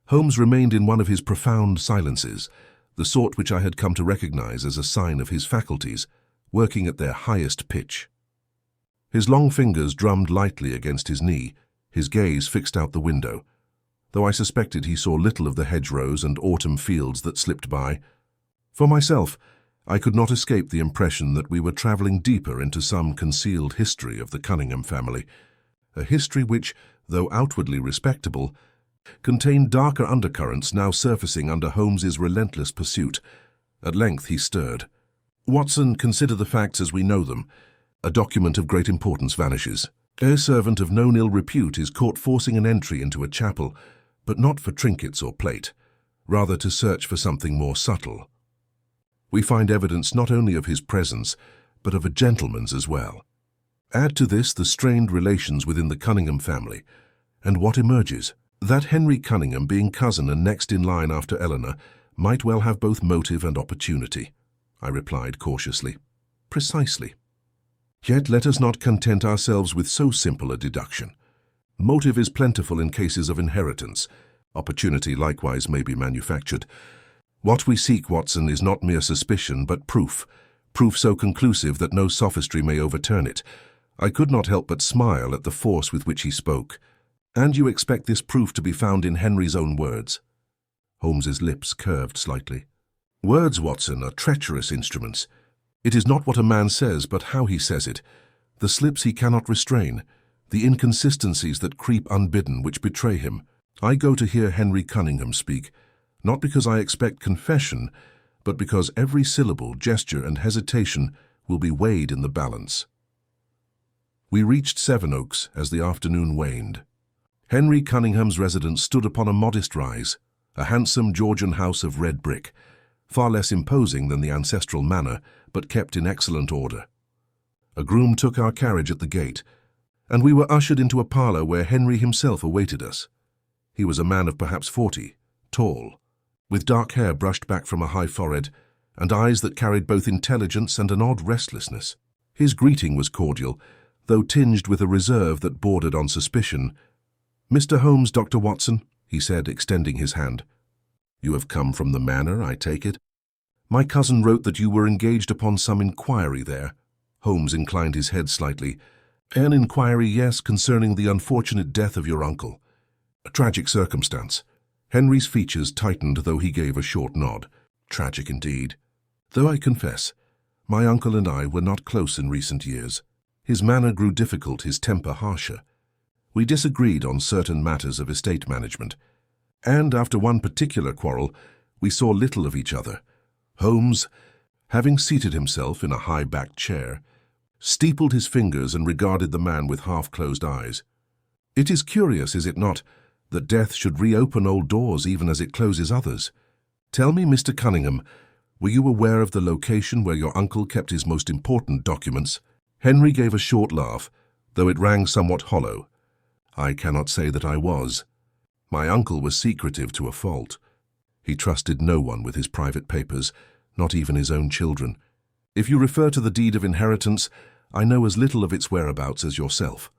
Holmes remained in one of his profound silences, the sort which I had come to recognize as a sign of his faculties, working at their highest pitch. His long fingers drummed lightly against his knee, his gaze fixed out the window, though I suspected he saw little of the hedgerows and autumn fields that slipped by. For myself, I could not escape the impression that we were travelling deeper into some concealed history of the Cunningham family, a history which, though outwardly respectable, contained darker undercurrents now surfacing under Holmes's relentless pursuit. At length he stirred. "Watson, consider the facts as we know them. A document of great importance vanishes. A servant of known ill repute is caught forcing an entry into a chapel, but not for trinkets or plate, rather to search for something more subtle. We find evidence not only of his presence, but of a gentleman's as well. Add to this the strained relations within the Cunningham family, and what emerges? That Henry Cunningham, being cousin and next in line after Eleanor, might well have both motive and opportunity," I replied cautiously. "Precisely. Yet let us not content ourselves with so simple a deduction. Motive is plentiful in cases of inheritance. Opportunity likewise may be manufactured. What we seek, Watson, is not mere suspicion, but proof so conclusive that no sophistry may overturn it." I could not help but smile at the force with which he spoke. "And you expect this proof to be found in Henry's own words?" Holmes's lips curved slightly. "Words, Watson, are treacherous instruments. It is not what a man says, but how he says it, the slips he cannot restrain, the inconsistencies that creep unbidden which betray him. I go to hear Henry Cunningham speak, not because I expect confession, but because every syllable, gesture, and hesitation will be weighed in the balance." We reached Sevenoaks as the afternoon waned. Henry Cunningham's residence stood upon a modest rise, a handsome Georgian house of red brick, far less imposing than the ancestral manor, but kept in excellent order. A groom took our carriage at the gate, and we were ushered into a parlour where Henry himself awaited us. He was a man of perhaps 40, tall, with dark hair brushed back from a high forehead, and eyes that carried both intelligence and an odd restlessness. His greeting was cordial, though tinged with a reserve that bordered on suspicion. "Mr. Holmes, Dr. Watson," he said, extending his hand. "You have come from the manor, I take it? My cousin wrote that you were engaged upon some inquiry there." Holmes inclined his head slightly. "An inquiry, yes, concerning the unfortunate death of your uncle. A tragic circumstance." Henry's features tightened, though he gave a short nod. "Tragic indeed. Though I confess, my uncle and I were not close in recent years. His manner grew difficult, his temper harsher. We disagreed on certain matters of estate management, and after one particular quarrel, we saw little of each other." Holmes, having seated himself in a high-backed chair, steepled his fingers and regarded the man with half-closed eyes. "It is curious, is it not, that death should reopen old doors even as it closes others? Tell me, Mr. Cunningham, were you aware of the location where your uncle kept his most important documents?" Henry gave a short laugh, though it rang somewhat hollow. "I cannot say that I was. My uncle was secretive to a fault. He trusted no one with his private papers, not even his own children. If you refer to the deed of inheritance, I know as little of its whereabouts as yourself."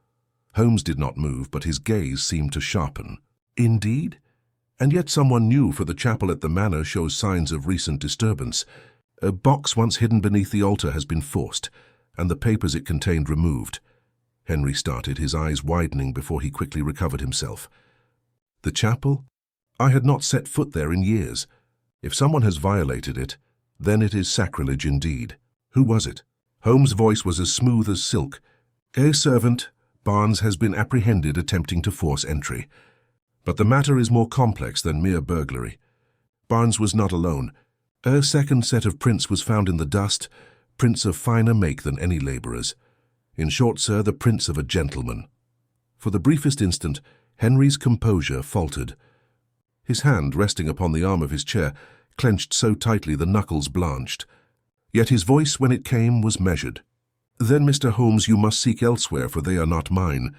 Holmes did not move, but his gaze seemed to sharpen. "Indeed? And yet someone new, for the chapel at the manor shows signs of recent disturbance. A box once hidden beneath the altar has been forced, and the papers it contained removed." Henry started, his eyes widening before he quickly recovered himself. "The chapel? I had not set foot there in years. If someone has violated it, then it is sacrilege indeed. Who was it?" Holmes' voice was as smooth as silk. "A servant. Barnes has been apprehended attempting to force entry. But the matter is more complex than mere burglary. Barnes was not alone. A second set of prints was found in the dust, prints of finer make than any labourer's. In short, sir, the prints of a gentleman." For the briefest instant, Henry's composure faltered. His hand, resting upon the arm of his chair, clenched so tightly the knuckles blanched. Yet his voice, when it came, was measured. "Then, Mr. Holmes, you must seek elsewhere, for they are not mine.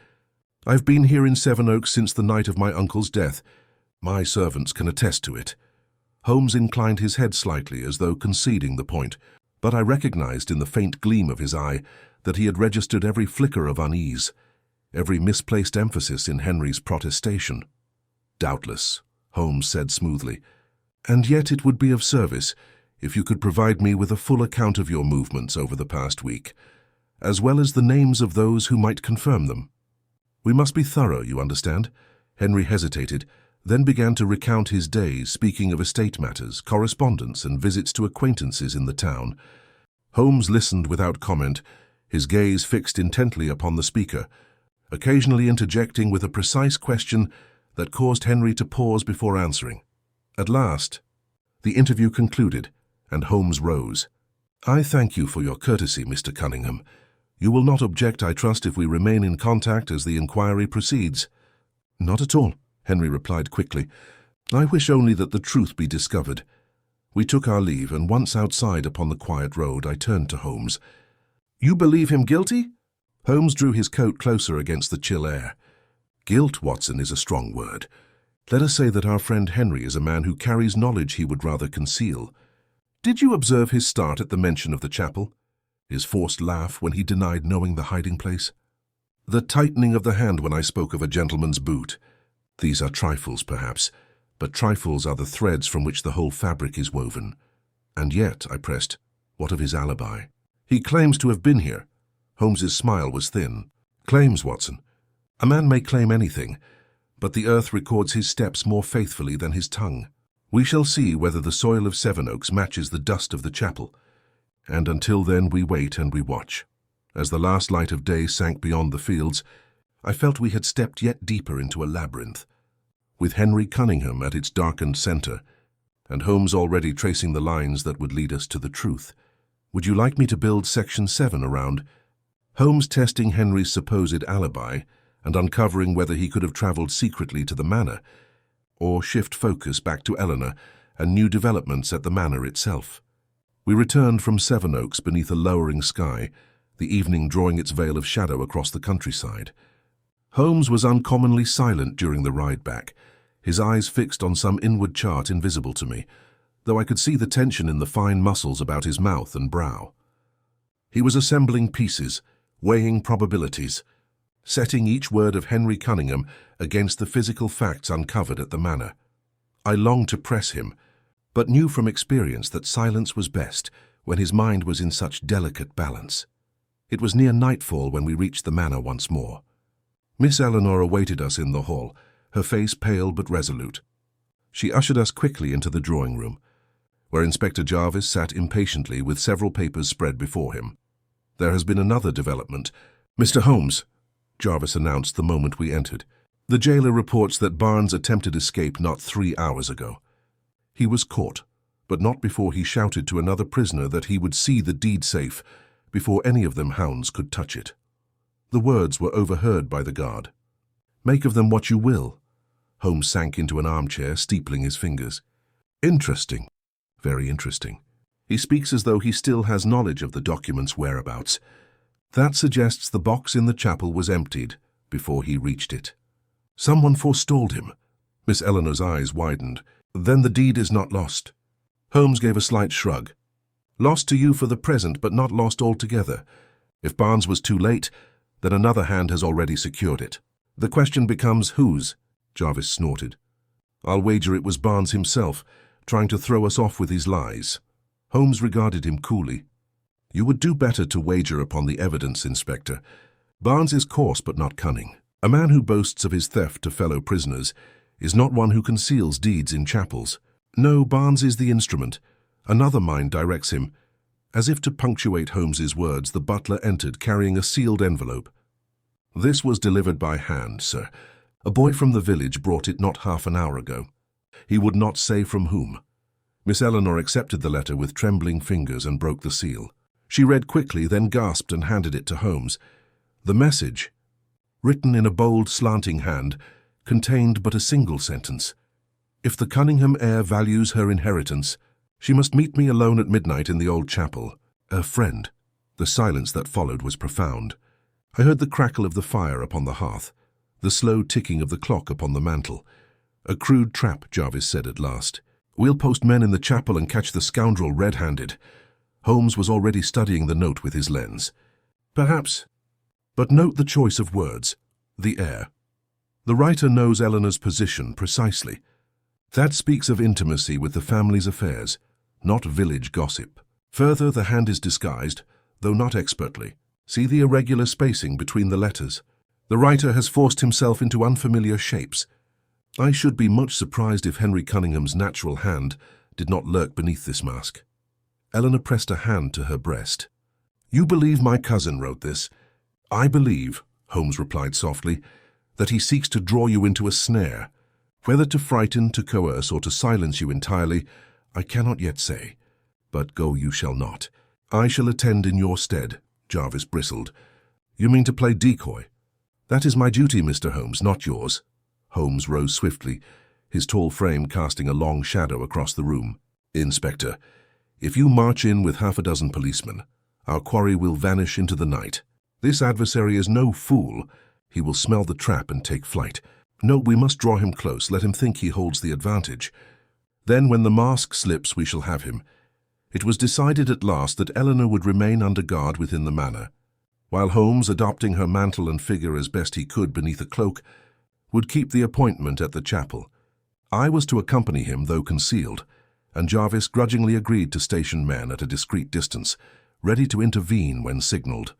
I've been here in Sevenoaks since the night of my uncle's death. My servants can attest to it." Holmes inclined his head slightly, as though conceding the point, but I recognized in the faint gleam of his eye that he had registered every flicker of unease, every misplaced emphasis in Henry's protestation. "Doubtless," Holmes said smoothly. "And yet it would be of service if you could provide me with a full account of your movements over the past week, as well as the names of those who might confirm them. We must be thorough, you understand? Henry hesitated, then began to recount his days, speaking of estate matters, correspondence, and visits to acquaintances in the town. Holmes listened without comment, his gaze fixed intently upon the speaker, occasionally interjecting with a precise question that caused Henry to pause before answering. At last, the interview concluded, and Holmes rose. "I thank you for your courtesy, Mr. Cunningham. You will not object, I trust, if we remain in contact as the inquiry proceeds." "Not at all," Henry replied quickly. "I wish only that the truth be discovered." We took our leave, and once outside upon the quiet road, I turned to Holmes. "You believe him guilty?" Holmes drew his coat closer against the chill air. "Guilt, Watson, is a strong word. Let us say that our friend Henry is a man who carries knowledge he would rather conceal. Did you observe his start at the mention of the chapel? His forced laugh when he denied knowing the hiding place? The tightening of the hand when I spoke of a gentleman's boot? These are trifles, perhaps, but trifles are the threads from which the whole fabric is woven. And yet, I pressed, what of his alibi? He claims to have been here." Holmes's smile was thin. "Claims, Watson. A man may claim anything, but the earth records his steps more faithfully than his tongue. We shall see whether the soil of Sevenoaks matches the dust of the chapel. And until then we wait and we watch." As the last light of day sank beyond the fields, I felt we had stepped yet deeper into a labyrinth, with Henry Cunningham at its darkened center, and Holmes already tracing the lines that would lead us to the truth. "Would you like me to build Section 7 around?" Holmes testing Henry's supposed alibi and uncovering whether he could have traveled secretly to the manor, or shift focus back to Eleanor and new developments at the manor itself. We returned from Sevenoaks beneath a lowering sky, the evening drawing its veil of shadow across the countryside. Holmes was uncommonly silent during the ride back, his eyes fixed on some inward chart invisible to me, though I could see the tension in the fine muscles about his mouth and brow. He was assembling pieces, weighing probabilities, setting each word of Henry Cunningham against the physical facts uncovered at the manor. I longed to press him, but knew from experience that silence was best when his mind was in such delicate balance. It was near nightfall when we reached the manor once more. Miss Eleanor awaited us in the hall, her face pale but resolute. She ushered us quickly into the drawing room, where Inspector Jarvis sat impatiently with several papers spread before him. "There has been another development. Mr. Holmes," Jarvis announced the moment we entered. "The jailer reports that Barnes attempted escape not 3 hours ago. He was caught, but not before he shouted to another prisoner that he would see the deed safe before any of them hounds could touch it. The words were overheard by the guard. Make of them what you will." Holmes sank into an armchair, steepling his fingers. "Interesting. Very interesting. He speaks as though he still has knowledge of the document's whereabouts. That suggests the box in the chapel was emptied before he reached it. Someone forestalled him." Miss Eleanor's eyes widened. "Then the deed is not lost." Holmes gave a slight shrug. "Lost to you for the present, but not lost altogether. If Barnes was too late, then another hand has already secured it. The question becomes whose?" Jarvis snorted. "I'll wager it was Barnes himself, trying to throw us off with his lies." Holmes regarded him coolly. "You would do better to wager upon the evidence, Inspector. Barnes is coarse but not cunning. A man who boasts of his theft to fellow prisoners is not one who conceals deeds in chapels. No, Barnes is the instrument. Another mind directs him." As if to punctuate Holmes's words, the butler entered carrying a sealed envelope. "This was delivered by hand, sir. A boy from the village brought it not half an hour ago. He would not say from whom." Miss Eleanor accepted the letter with trembling fingers and broke the seal. She read quickly, then gasped and handed it to Holmes. The message, written in a bold, slanting hand, contained but a single sentence. "If the Cunningham heir values her inheritance, she must meet me alone at midnight in the old chapel. A friend." The silence that followed was profound. I heard the crackle of the fire upon the hearth, the slow ticking of the clock upon the mantel. "A crude trap," Jarvis said at last. "We'll post men in the chapel and catch the scoundrel red-handed." Holmes was already studying the note with his lens. "Perhaps. But note the choice of words. The heir. The writer knows Eleanor's position precisely. That speaks of intimacy with the family's affairs. not village gossip. Further, the hand is disguised, though not expertly. See the irregular spacing between the letters. The writer has forced himself into unfamiliar shapes. I should be much surprised if Henry Cunningham's natural hand did not lurk beneath this mask. Eleanor pressed a hand to her breast. "You believe my cousin wrote this?" "I believe," Holmes replied softly, "that he seeks to draw you into a snare. Whether to frighten, to coerce, or to silence you entirely, I cannot yet say. But go you shall not. I shall attend in your stead." Jarvis bristled. "You mean to play decoy?" "That is my duty, Mr. Holmes, not yours." Holmes rose swiftly, his tall frame casting a long shadow across the room. "Inspector, if you march in with half a dozen policemen, our quarry will vanish into the night. This adversary is no fool. He will smell the trap and take flight. No, we must draw him close, let him think he holds the advantage. Then when the mask slips, we shall have him." It was decided at last that Eleanor would remain under guard within the manor, while Holmes, adopting her mantle and figure as best he could beneath a cloak, would keep the appointment at the chapel. I was to accompany him, though concealed, and Jarvis grudgingly agreed to station men at a discreet distance, ready to intervene when signaled.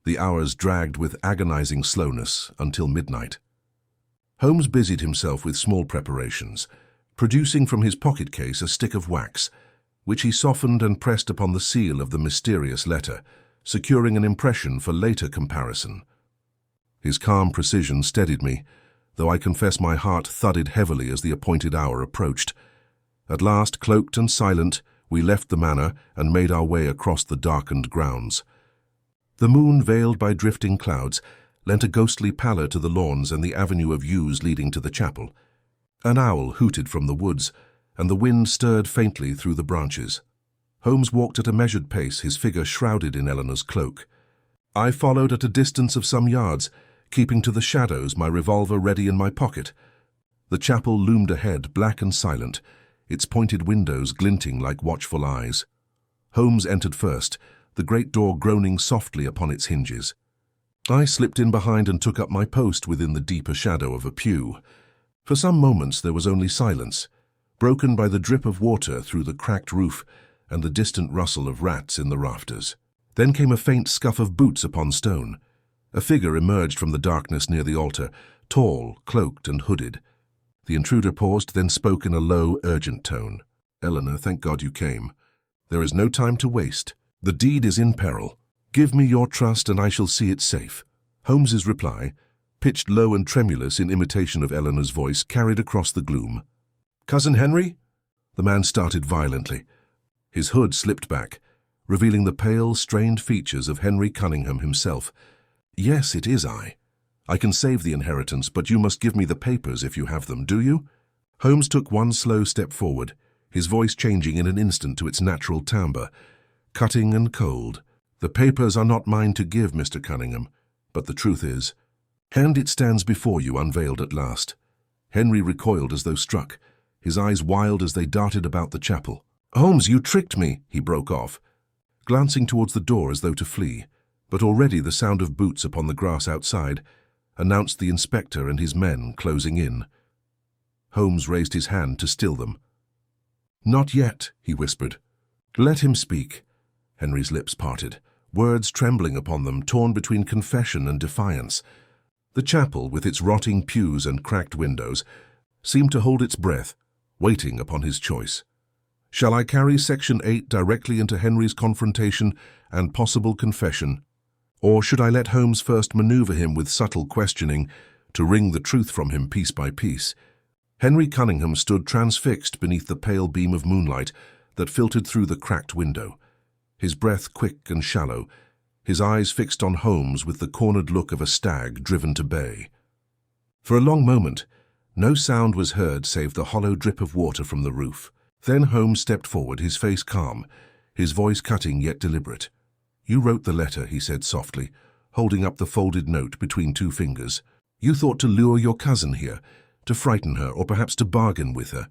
The hours dragged with agonizing slowness until midnight. Holmes busied himself with small preparations, producing from his pocket case a stick of wax, which he softened and pressed upon the seal of the mysterious letter, securing an impression for later comparison. His calm precision steadied me, though I confess my heart thudded heavily as the appointed hour approached. At last, cloaked and silent, we left the manor and made our way across the darkened grounds. The moon, veiled by drifting clouds, lent a ghostly pallor to the lawns and the avenue of yews leading to the chapel. An owl hooted from the woods, and the wind stirred faintly through the branches. Holmes walked at a measured pace, his figure shrouded in Eleanor's cloak. I followed at a distance of some yards, keeping to the shadows, my revolver ready in my pocket. The chapel loomed ahead, black and silent, its pointed windows glinting like watchful eyes. Holmes entered first, the great door groaning softly upon its hinges. I slipped in behind and took up my post within the deeper shadow of a pew. For some moments there was only silence, broken by the drip of water through the cracked roof and the distant rustle of rats in the rafters. Then came a faint scuff of boots upon stone. A figure emerged from the darkness near the altar, tall, cloaked and hooded. The intruder paused, then spoke in a low, urgent tone. "Eleanor, thank God you came. There is no time to waste. The deed is in peril. Give me your trust and I shall see it safe." Holmes's reply, pitched low and tremulous in imitation of Eleanor's voice, carried across the gloom. "Cousin Henry?" The man started violently. His hood slipped back, revealing the pale, strained features of Henry Cunningham himself. "Yes, it is I. I can save the inheritance, but you must give me the papers if you have them, do you?" Holmes took one slow step forward, his voice changing in an instant to its natural timbre, cutting and cold. "The papers are not mine to give, Mr. Cunningham, but the truth is, and it stands before you unveiled at last." Henry recoiled as though struck, his eyes wild as they darted about the chapel. "Holmes, you tricked me," he broke off, glancing towards the door as though to flee. But already the sound of boots upon the grass outside announced the inspector and his men closing in. Holmes raised his hand to still them. "Not yet," he whispered. "Let him speak." Henry's lips parted, words trembling upon them, torn between confession and defiance. The chapel, with its rotting pews and cracked windows, seemed to hold its breath, waiting upon his choice. Shall I carry Section 8 directly into Henry's confrontation and possible confession? Or should I let Holmes first maneuver him with subtle questioning to wring the truth from him piece by piece? Henry Cunningham stood transfixed beneath the pale beam of moonlight that filtered through the cracked window, his breath quick and shallow, his eyes fixed on Holmes with the cornered look of a stag driven to bay. For a long moment, no sound was heard save the hollow drip of water from the roof. Then Holmes stepped forward, his face calm, his voice cutting yet deliberate. "You wrote the letter," he said softly, holding up the folded note between two fingers. "You thought to lure your cousin here, to frighten her, or perhaps to bargain with her.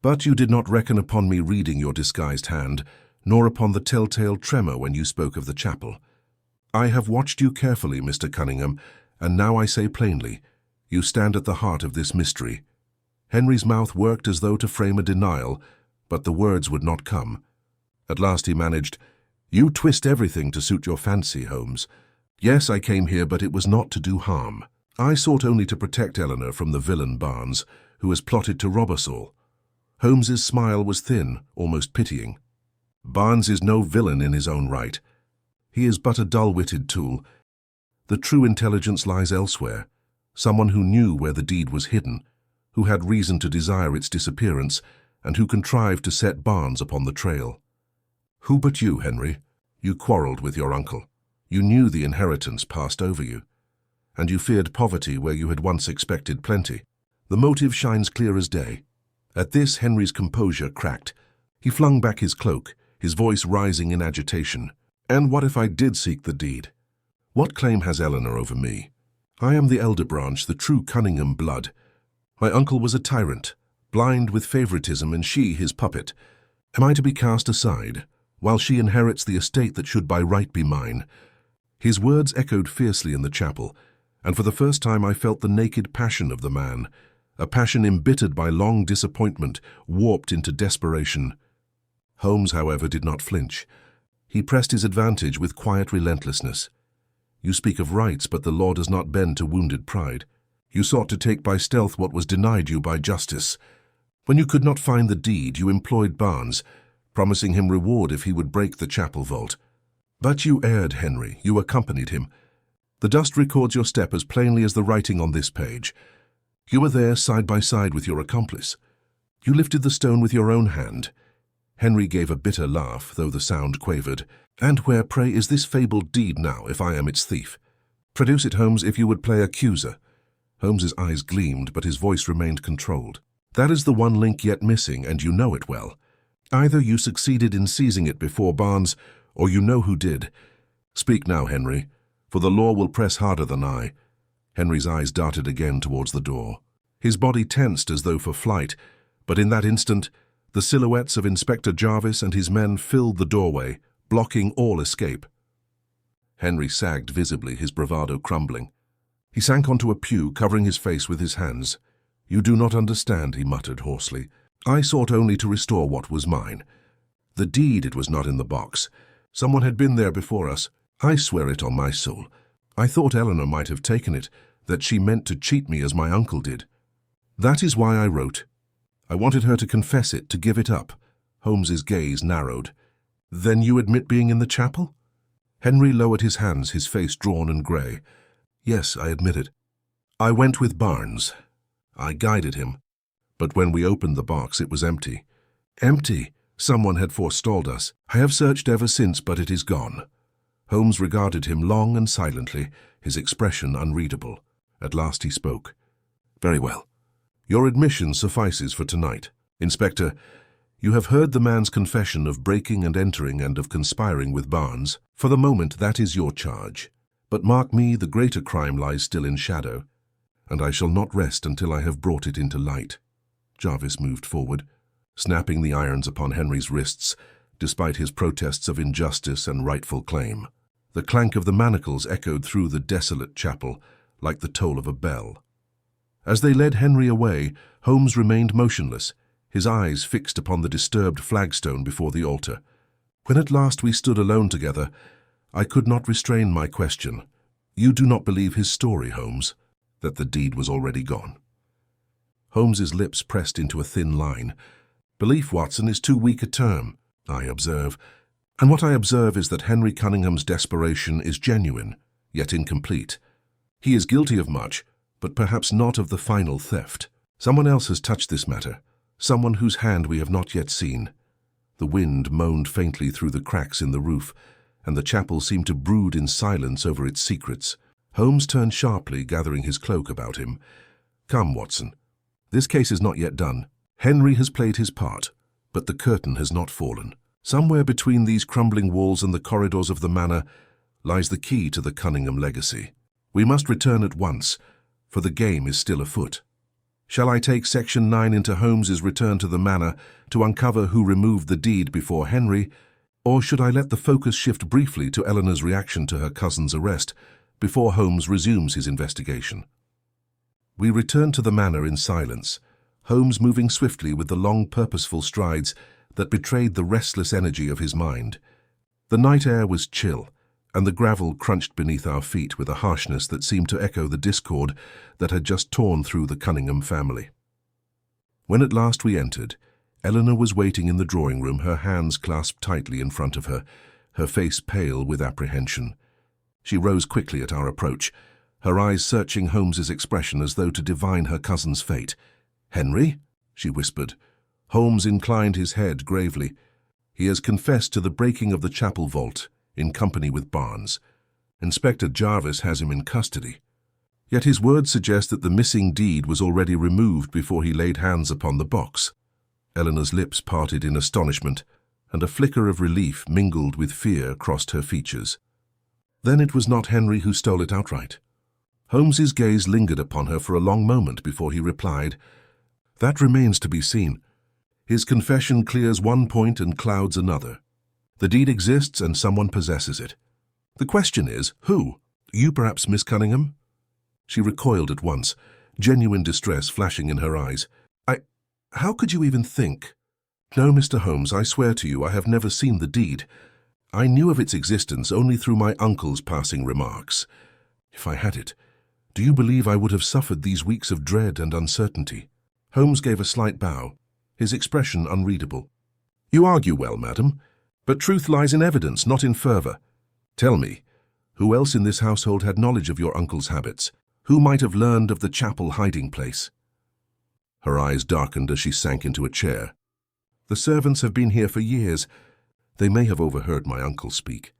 But you did not reckon upon me reading your disguised hand, nor upon the telltale tremor when you spoke of the chapel. I have watched you carefully, Mr. Cunningham, and now I say plainly, you stand at the heart of this mystery." Henry's mouth worked as though to frame a denial, But the words would not come. At last he managed, "You twist everything to suit your fancy, Holmes. Yes, I came here, but it was not to do harm. I sought only to protect Eleanor from the villain Barnes, who has plotted to rob us all." Holmes's smile was thin, almost pitying. "Barnes is no villain in his own right. He is but a dull-witted tool. The true intelligence lies elsewhere, someone who knew where the deed was hidden, who had reason to desire its disappearance, and who contrived to set Barnes upon the trail. Who but you, Henry? You quarrelled with your uncle. You knew the inheritance passed over you, and you feared poverty where you had once expected plenty. The motive shines clear as day." At this, Henry's composure cracked. He flung back his cloak, his voice rising in agitation. "And what if I did seek the deed? What claim has Eleanor over me? I am the elder branch, the true Cunningham blood. My uncle was a tyrant, blind with favoritism, and she his puppet. Am I to be cast aside, while she inherits the estate that should by right be mine?" His words echoed fiercely in the chapel, and for the first time I felt the naked passion of the man, a passion embittered by long disappointment, warped into desperation. Holmes, however, did not flinch. He pressed his advantage with quiet relentlessness. "You speak of rights, but the law does not bend to wounded pride. You sought to take by stealth what was denied you by justice. When you could not find the deed, you employed Barnes, promising him reward if he would break the chapel vault. But you erred, Henry. You accompanied him. The dust records your step as plainly as the writing on this page. You were there side by side with your accomplice. You lifted the stone with your own hand." Henry gave a bitter laugh, though the sound quavered. "And where, pray, is this fabled deed now, if I am its thief? Produce it, Holmes, if you would play accuser." Holmes's eyes gleamed, but his voice remained controlled. "That is the one link yet missing, and you know it well. Either you succeeded in seizing it before Barnes, or you know who did. Speak now, Henry, for the law will press harder than I." Henry's eyes darted again towards the door. His body tensed as though for flight, but in that instant, the silhouettes of Inspector Jarvis and his men filled the doorway, blocking all escape. Henry sagged visibly, his bravado crumbling. He sank onto a pew, covering his face with his hands. "You do not understand," he muttered hoarsely. "I sought only to restore what was mine. The deed, it was not in the box. Someone had been there before us. I swear it on my soul. I thought Eleanor might have taken it, that she meant to cheat me as my uncle did. That is why I wrote. I wanted her to confess it, to give it up." Holmes's gaze narrowed. "Then you admit being in the chapel?" Henry lowered his hands, his face drawn and grey. "Yes, I admit it. I went with Barnes. I guided him. But when we opened the box, it was empty." "Empty? Someone had forestalled us. I have searched ever since, but it is gone." Holmes regarded him long and silently, his expression unreadable. At last he spoke. "Very well. Your admission suffices for tonight. Inspector, you have heard the man's confession of breaking and entering and of conspiring with Barnes. For the moment, that is your charge. But mark me, the greater crime lies still in shadow, and I shall not rest until I have brought it into light." Jarvis moved forward, snapping the irons upon Henry's wrists, despite his protests of injustice and rightful claim. The clank of the manacles echoed through the desolate chapel, like the toll of a bell. As they led Henry away, Holmes remained motionless, his eyes fixed upon the disturbed flagstone before the altar. When at last we stood alone together, I could not restrain my question. "You do not believe his story, Holmes, that the deed was already gone?" Holmes's lips pressed into a thin line. "Belief, Watson, is too weak a term, I observe. And what I observe is that Henry Cunningham's desperation is genuine, yet incomplete. He is guilty of much, but perhaps not of the final theft. Someone else has touched this matter, someone whose hand we have not yet seen." The wind moaned faintly through the cracks in the roof, and the chapel seemed to brood in silence over its secrets. Holmes turned sharply, gathering his cloak about him. "Come, Watson. This case is not yet done. Henry has played his part, but the curtain has not fallen. Somewhere between these crumbling walls and the corridors of the manor lies the key to the Cunningham legacy. We must return at once, for the game is still afoot. Shall I take Section 9 into Holmes's return to the manor to uncover who removed the deed before Henry, or should I let the focus shift briefly to Eleanor's reaction to her cousin's arrest before Holmes resumes his investigation?" We returned to the manor in silence, Holmes moving swiftly with the long, purposeful strides that betrayed the restless energy of his mind. The night air was chill, and the gravel crunched beneath our feet with a harshness that seemed to echo the discord that had just torn through the Cunningham family. When at last we entered, Eleanor was waiting in the drawing room, her hands clasped tightly in front of her, her face pale with apprehension. She rose quickly at our approach, her eyes searching Holmes's expression as though to divine her cousin's fate. "Henry?" she whispered. Holmes inclined his head gravely. "He has confessed to the breaking of the chapel vault, in company with Barnes. Inspector Jarvis has him in custody. Yet his words suggest that the missing deed was already removed before he laid hands upon the box." Eleanor's lips parted in astonishment, and a flicker of relief mingled with fear crossed her features. "Then it was not Henry who stole it outright?" Holmes's gaze lingered upon her for a long moment before he replied, "That remains to be seen. His confession clears one point and clouds another. The deed exists and someone possesses it. The question is, who? You perhaps, Miss Cunningham?" She recoiled at once, genuine distress flashing in her eyes. How could you even think?" "No, Mr. Holmes, I swear to you I have never seen the deed. I knew of its existence only through my uncle's passing remarks. If I had it, do you believe I would have suffered these weeks of dread and uncertainty?" Holmes gave a slight bow, his expression unreadable. "You argue well, madam, but truth lies in evidence, not in fervour. Tell me, who else in this household had knowledge of your uncle's habits? Who might have learned of the chapel hiding place?" Her eyes darkened as she sank into a chair. "The servants have been here for years. They may have overheard my uncle speak.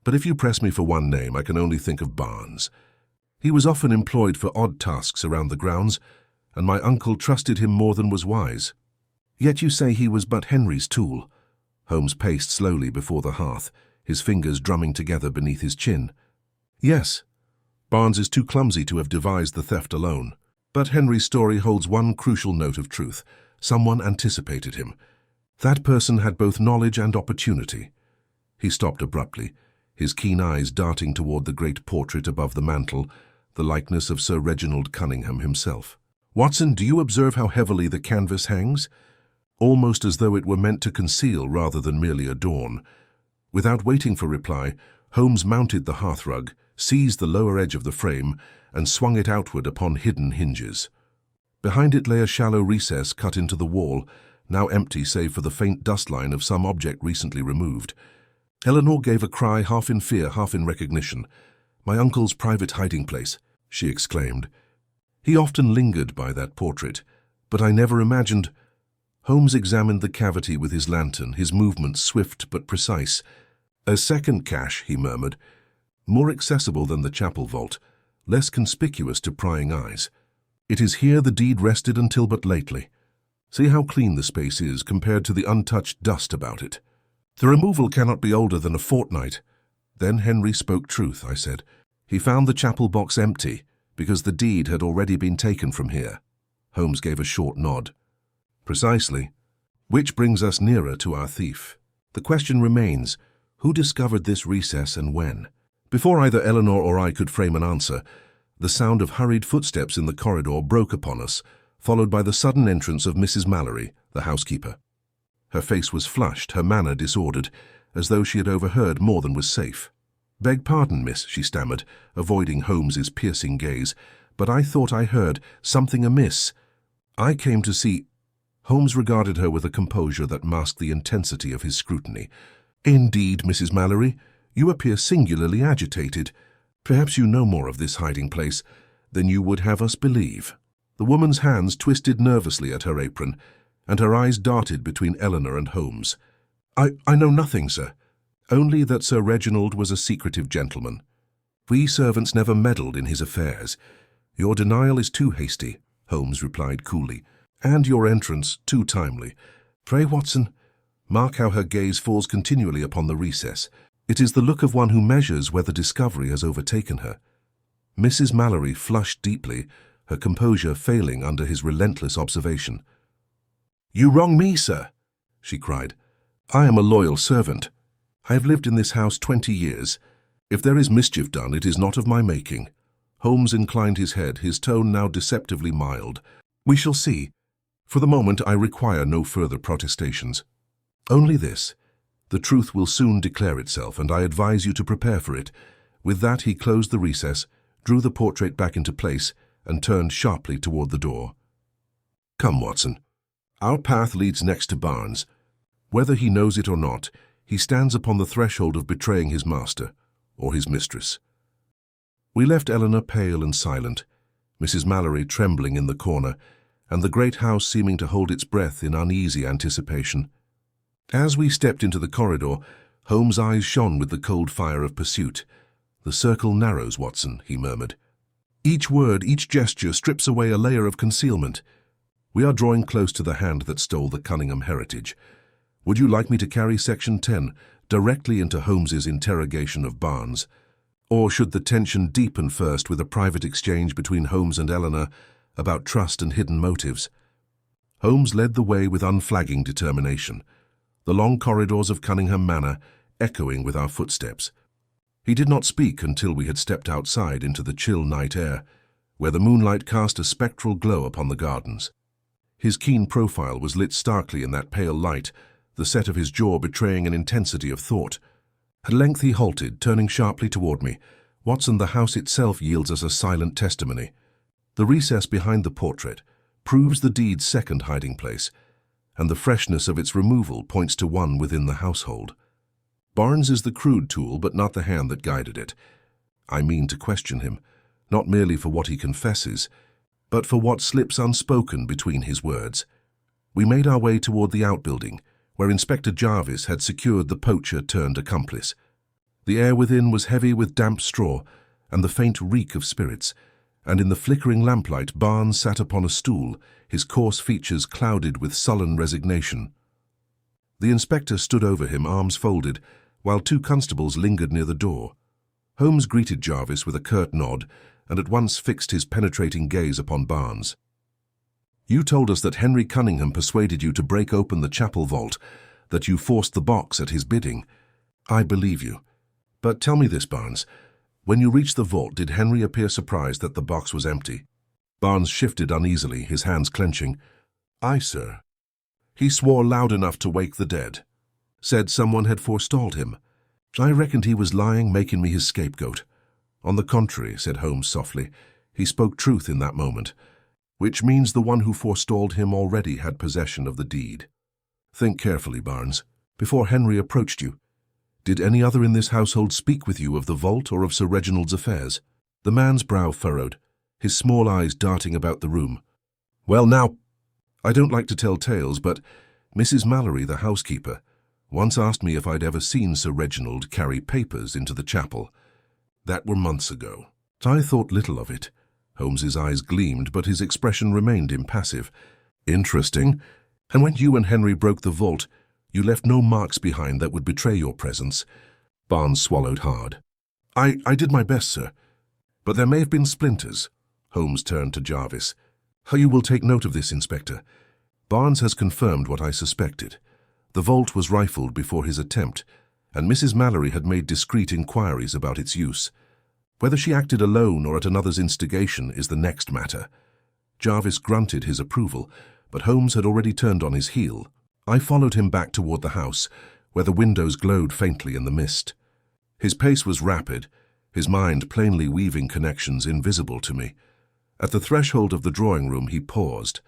But if you press me for one name, I can only think of Barnes. He was often employed for odd tasks around the grounds, and my uncle trusted him more than was wise. Yet you say he was but Henry's tool." Holmes paced slowly before the hearth, his fingers drumming together beneath his chin. "Yes, Barnes is too clumsy to have devised the theft alone. But Henry's story holds one crucial note of truth. Someone anticipated him. That person had both knowledge and opportunity." He stopped abruptly, his keen eyes darting toward the great portrait above the mantel, the likeness of Sir Reginald Cunningham himself. "Watson, do you observe how heavily the canvas hangs? Almost as though it were meant to conceal rather than merely adorn." Without waiting for reply, Holmes mounted the hearthrug, seized the lower edge of the frame, and swung it outward upon hidden hinges. Behind it lay a shallow recess cut into the wall, now empty save for the faint dustline of some object recently removed. Eleanor gave a cry half in fear, half in recognition. "My uncle's private hiding place," she exclaimed. "He often lingered by that portrait, but I never imagined—" Holmes examined the cavity with his lantern, his movements swift but precise. "A second cache," he murmured, "more accessible than the chapel vault, less conspicuous to prying eyes. It is here the deed rested until but lately. See how clean the space is compared to the untouched dust about it. The removal cannot be older than a fortnight." "Then Henry spoke truth," I said. "He found the chapel box empty because the deed had already been taken from here." Holmes gave a short nod. "Precisely. Which brings us nearer to our thief. The question remains, who discovered this recess and when?" Before either Eleanor or I could frame an answer, the sound of hurried footsteps in the corridor broke upon us, followed by the sudden entrance of Mrs. Mallory, the housekeeper. Her face was flushed, her manner disordered, as though she had overheard more than was safe. "Beg pardon, miss," she stammered, avoiding Holmes's piercing gaze, "but I thought I heard something amiss. I came to see—" Holmes regarded her with a composure that masked the intensity of his scrutiny. "Indeed, Mrs. Mallory, you appear singularly agitated. Perhaps you know more of this hiding place than you would have us believe." The woman's hands twisted nervously at her apron, and her eyes darted between Eleanor and Holmes. I know nothing, sir. Only that Sir Reginald was a secretive gentleman. We servants never meddled in his affairs. Your denial is too hasty," Holmes replied coolly, "and your entrance too timely. Pray, Watson, mark how her gaze falls continually upon the recess. It is the look of one who measures whether discovery has overtaken her." Mrs. Mallory flushed deeply, her composure failing under his relentless observation. "You wrong me, sir," she cried. "I am a loyal servant. I have lived in this house 20 years. If there is mischief done, it is not of my making." Holmes inclined his head, his tone now deceptively mild. "We shall see. For the moment, I require no further protestations." Only this. The truth will soon declare itself, and I advise you to prepare for it. With that, he closed the recess, drew the portrait back into place, and turned sharply toward the door. Come, Watson. Our path leads next to Barnes. Whether he knows it or not, he stands upon the threshold of betraying his master, or his mistress. We left Eleanor pale and silent, Mrs. Mallory trembling in the corner, and the great house seeming to hold its breath in uneasy anticipation. As we stepped into the corridor, Holmes' eyes shone with the cold fire of pursuit. "The circle narrows, Watson," he murmured. "Each word, each gesture strips away a layer of concealment. We are drawing close to the hand that stole the Cunningham heritage. Would you like me to carry Section 10 directly into Holmes's interrogation of Barnes? Or should the tension deepen first with a private exchange between Holmes and Eleanor about trust and hidden motives?" Holmes led the way with unflagging determination, the long corridors of Cunningham Manor echoing with our footsteps. He did not speak until we had stepped outside into the chill night air, where the moonlight cast a spectral glow upon the gardens. His keen profile was lit starkly in that pale light, the set of his jaw betraying an intensity of thought. At length he halted, turning sharply toward me. "Watson, the house itself yields us a silent testimony. The recess behind the portrait proves the deed's second hiding place, and the freshness of its removal points to one within the household. Barnes is the crude tool, but not the hand that guided it. I mean to question him, not merely for what he confesses, but for what slips unspoken between his words." We made our way toward the outbuilding, where Inspector Jarvis had secured the poacher-turned-accomplice. The air within was heavy with damp straw and the faint reek of spirits, and in the flickering lamplight Barnes sat upon a stool, his coarse features clouded with sullen resignation. The inspector stood over him, arms folded, while two constables lingered near the door. Holmes greeted Jarvis with a curt nod, and at once fixed his penetrating gaze upon Barnes. "You told us that Henry Cunningham persuaded you to break open the chapel vault, that you forced the box at his bidding. I believe you. But tell me this, Barnes. When you reached the vault, did Henry appear surprised that the box was empty?" Barnes shifted uneasily, his hands clenching. "Aye, sir. He swore loud enough to wake the dead. Said someone had forestalled him. I reckoned he was lying, making me his scapegoat. On the contrary," said Holmes softly, "he spoke truth in that moment, which means the one who forestalled him already had possession of the deed. Think carefully, Barnes. Before Henry approached you, did any other in this household speak with you of the vault or of Sir Reginald's affairs?" The man's brow furrowed, his small eyes darting about the room. "Well, now, I don't like to tell tales, but Mrs. Mallory, the housekeeper, once asked me if I'd ever seen Sir Reginald carry papers into the chapel. That were months ago. I thought little of it." Holmes's eyes gleamed, but his expression remained impassive. "Interesting. And when you and Henry broke the vault, you left no marks behind that would betray your presence?" Barnes swallowed hard. I did my best, sir. But there may have been splinters." Holmes turned to Jarvis. "You will take note of this, Inspector. Barnes has confirmed what I suspected. The vault was rifled before his attempt, and Mrs. Mallory had made discreet inquiries about its use. Whether she acted alone or at another's instigation is the next matter." Jarvis grunted his approval, but Holmes had already turned on his heel. I followed him back toward the house, where the windows glowed faintly in the mist. His pace was rapid, his mind plainly weaving connections invisible to me. At the threshold of the drawing-room he paused.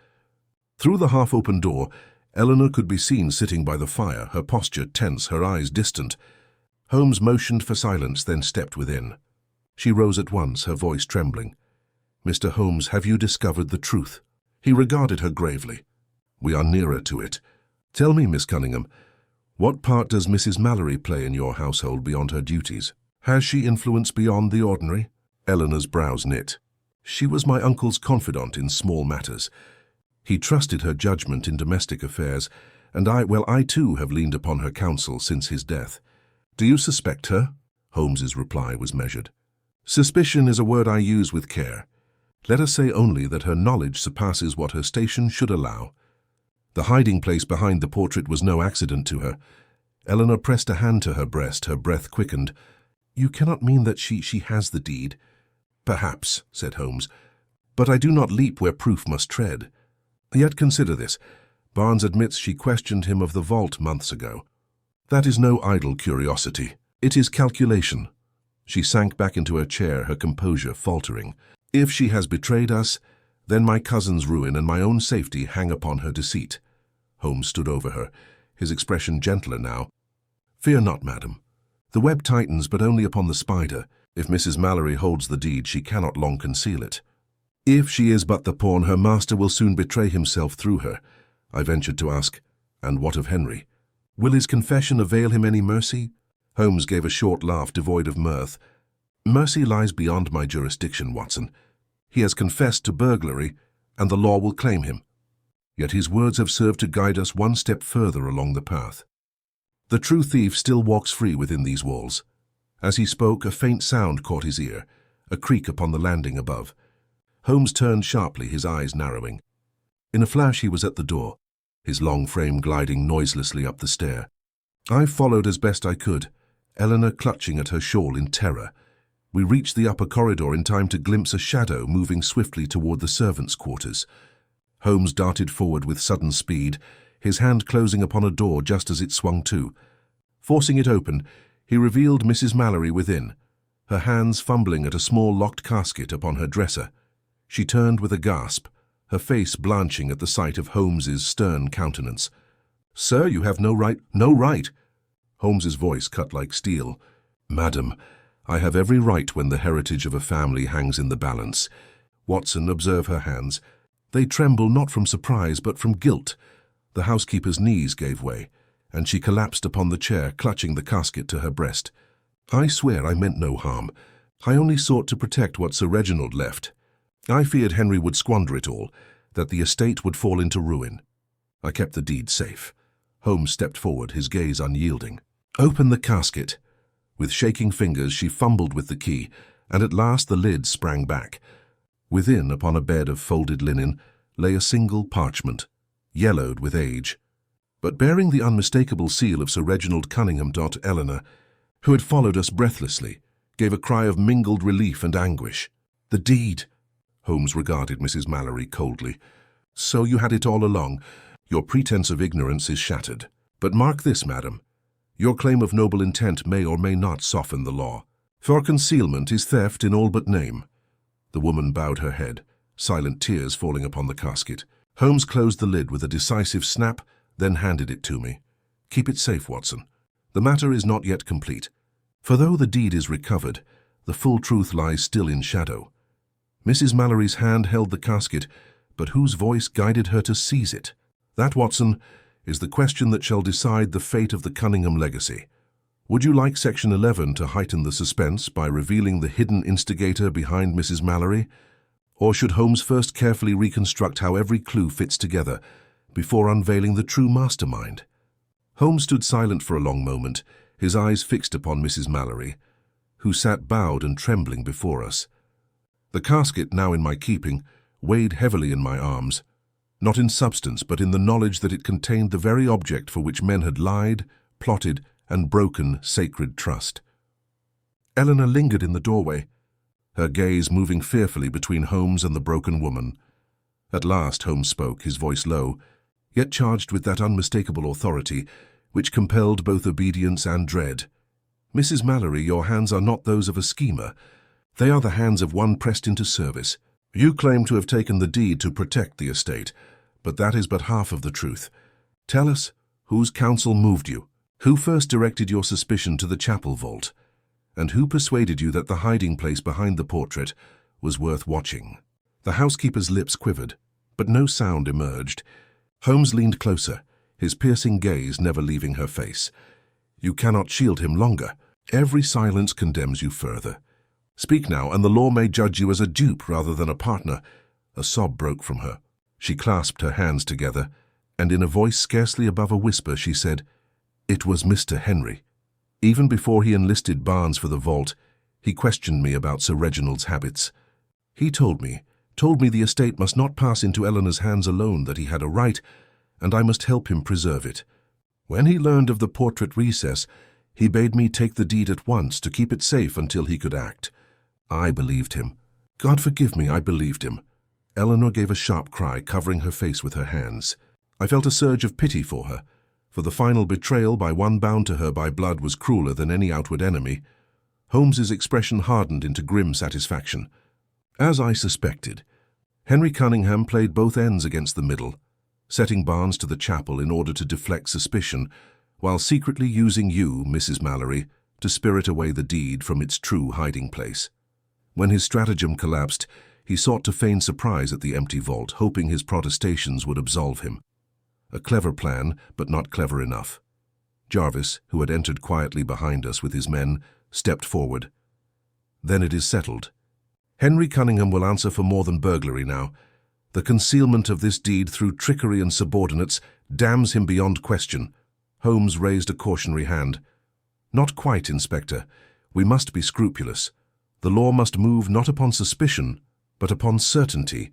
Through the half-open door, Eleanor could be seen sitting by the fire, her posture tense, her eyes distant. Holmes motioned for silence, then stepped within. She rose at once, her voice trembling. "Mr. Holmes, have you discovered the truth?" He regarded her gravely. "We are nearer to it. Tell me, Miss Cunningham, what part does Mrs. Mallory play in your household beyond her duties? Has she influence beyond the ordinary?" Eleanor's brows knit. "She was my uncle's confidant in small matters. He trusted her judgment in domestic affairs, and I too have leaned upon her counsel since his death. Do you suspect her?" Holmes's reply was measured. "Suspicion is a word I use with care. Let us say only that her knowledge surpasses what her station should allow. The hiding place behind the portrait was no accident to her." Eleanor pressed a hand to her breast, her breath quickened. "You cannot mean that she has the deed?" "Perhaps," said Holmes, "but I do not leap where proof must tread. Yet consider this. Barnes admits she questioned him of the vault months ago. That is no idle curiosity. It is calculation. She sank back into her chair, her composure faltering. If she has betrayed us, then my cousin's ruin and my own safety hang upon her deceit. Holmes stood over her, his expression gentler now. Fear not, madam. The web tightens, but only upon the spider. If Mrs. Mallory holds the deed, she cannot long conceal it. If she is but the pawn, her master will soon betray himself through her. I ventured to ask, and what of Henry? Will his confession avail him any mercy? Holmes gave a short laugh devoid of mirth. Mercy lies beyond my jurisdiction, Watson. He has confessed to burglary, and the law will claim him. Yet his words have served to guide us one step further along the path. The true thief still walks free within these walls. As he spoke, a faint sound caught his ear, a creak upon the landing above. Holmes turned sharply, his eyes narrowing. In a flash he was at the door, his long frame gliding noiselessly up the stair. I followed as best I could, Eleanor clutching at her shawl in terror. We reached the upper corridor in time to glimpse a shadow moving swiftly toward the servants' quarters. Holmes darted forward with sudden speed, his hand closing upon a door just as it swung to. Forcing it open, he revealed Mrs. Mallory within, her hands fumbling at a small locked casket upon her dresser. She turned with a gasp, her face blanching at the sight of Holmes's stern countenance. "Sir, you have no right—" "No right!" Holmes's voice cut like steel. "Madam, I have every right when the heritage of a family hangs in the balance. Watson, observe her hands. They tremble not from surprise, but from guilt." The housekeeper's knees gave way, and she collapsed upon the chair, clutching the casket to her breast. "I swear I meant no harm. I only sought to protect what Sir Reginald left. I feared Henry would squander it all, that the estate would fall into ruin. I kept the deed safe." Holmes stepped forward, his gaze unyielding. "Open the casket." With shaking fingers she fumbled with the key, and at last the lid sprang back. Within, upon a bed of folded linen, lay a single parchment, yellowed with age, but bearing the unmistakable seal of Sir Reginald Cunningham. Eleanor, who had followed us breathlessly, gave a cry of mingled relief and anguish. "The deed!" Holmes regarded Mrs. Mallory coldly. "So you had it all along. Your pretense of ignorance is shattered. But mark this, madam. Your claim of noble intent may or may not soften the law. For concealment is theft in all but name." The woman bowed her head, silent tears falling upon the casket. Holmes closed the lid with a decisive snap, then handed it to me. "Keep it safe, Watson. The matter is not yet complete. For though the deed is recovered, the full truth lies still in shadow. Mrs. Mallory's hand held the casket, but whose voice guided her to seize it? That, Watson, is the question that shall decide the fate of the Cunningham legacy. Would you like Section 11 to heighten the suspense by revealing the hidden instigator behind Mrs. Mallory? Or should Holmes first carefully reconstruct how every clue fits together before unveiling the true mastermind? Holmes stood silent for a long moment, his eyes fixed upon Mrs. Mallory, who sat bowed and trembling before us. The casket, now in my keeping, weighed heavily in my arms, not in substance but in the knowledge that it contained the very object for which men had lied, plotted, and broken sacred trust. Eleanor lingered in the doorway, her gaze moving fearfully between Holmes and the broken woman. At last Holmes spoke, his voice low, yet charged with that unmistakable authority which compelled both obedience and dread. "Mrs. Mallory, your hands are not those of a schemer. They are the hands of one pressed into service. You claim to have taken the deed to protect the estate, but that is but half of the truth. Tell us, whose counsel moved you? Who first directed your suspicion to the chapel vault? And who persuaded you that the hiding place behind the portrait was worth watching?" The housekeeper's lips quivered, but no sound emerged. Holmes leaned closer, his piercing gaze never leaving her face. "You cannot shield him longer. Every silence condemns you further. Speak now, and the law may judge you as a dupe rather than a partner." A sob broke from her. She clasped her hands together, and in a voice scarcely above a whisper she said, "It was Mr. Henry. Even before he enlisted Barnes for the vault, he questioned me about Sir Reginald's habits. He told me the estate must not pass into Eleanor's hands alone, that he had a right, and I must help him preserve it. When he learned of the portrait recess, he bade me take the deed at once to keep it safe until he could act. I believed him. God forgive me, I believed him." Eleanor gave a sharp cry, covering her face with her hands. I felt a surge of pity for her, for the final betrayal by one bound to her by blood was crueler than any outward enemy. Holmes's expression hardened into grim satisfaction. As I suspected, Henry Cunningham played both ends against the middle, setting Barnes to the chapel in order to deflect suspicion, while secretly using you, Mrs. Mallory, to spirit away the deed from its true hiding place. When his stratagem collapsed, he sought to feign surprise at the empty vault, hoping his protestations would absolve him. A clever plan, but not clever enough. Jarvis, who had entered quietly behind us with his men, stepped forward. Then it is settled. Henry Cunningham will answer for more than burglary now. The concealment of this deed through trickery and subordinates damns him beyond question. Holmes raised a cautionary hand. Not quite, Inspector. We must be scrupulous. The law must move not upon suspicion, but upon certainty.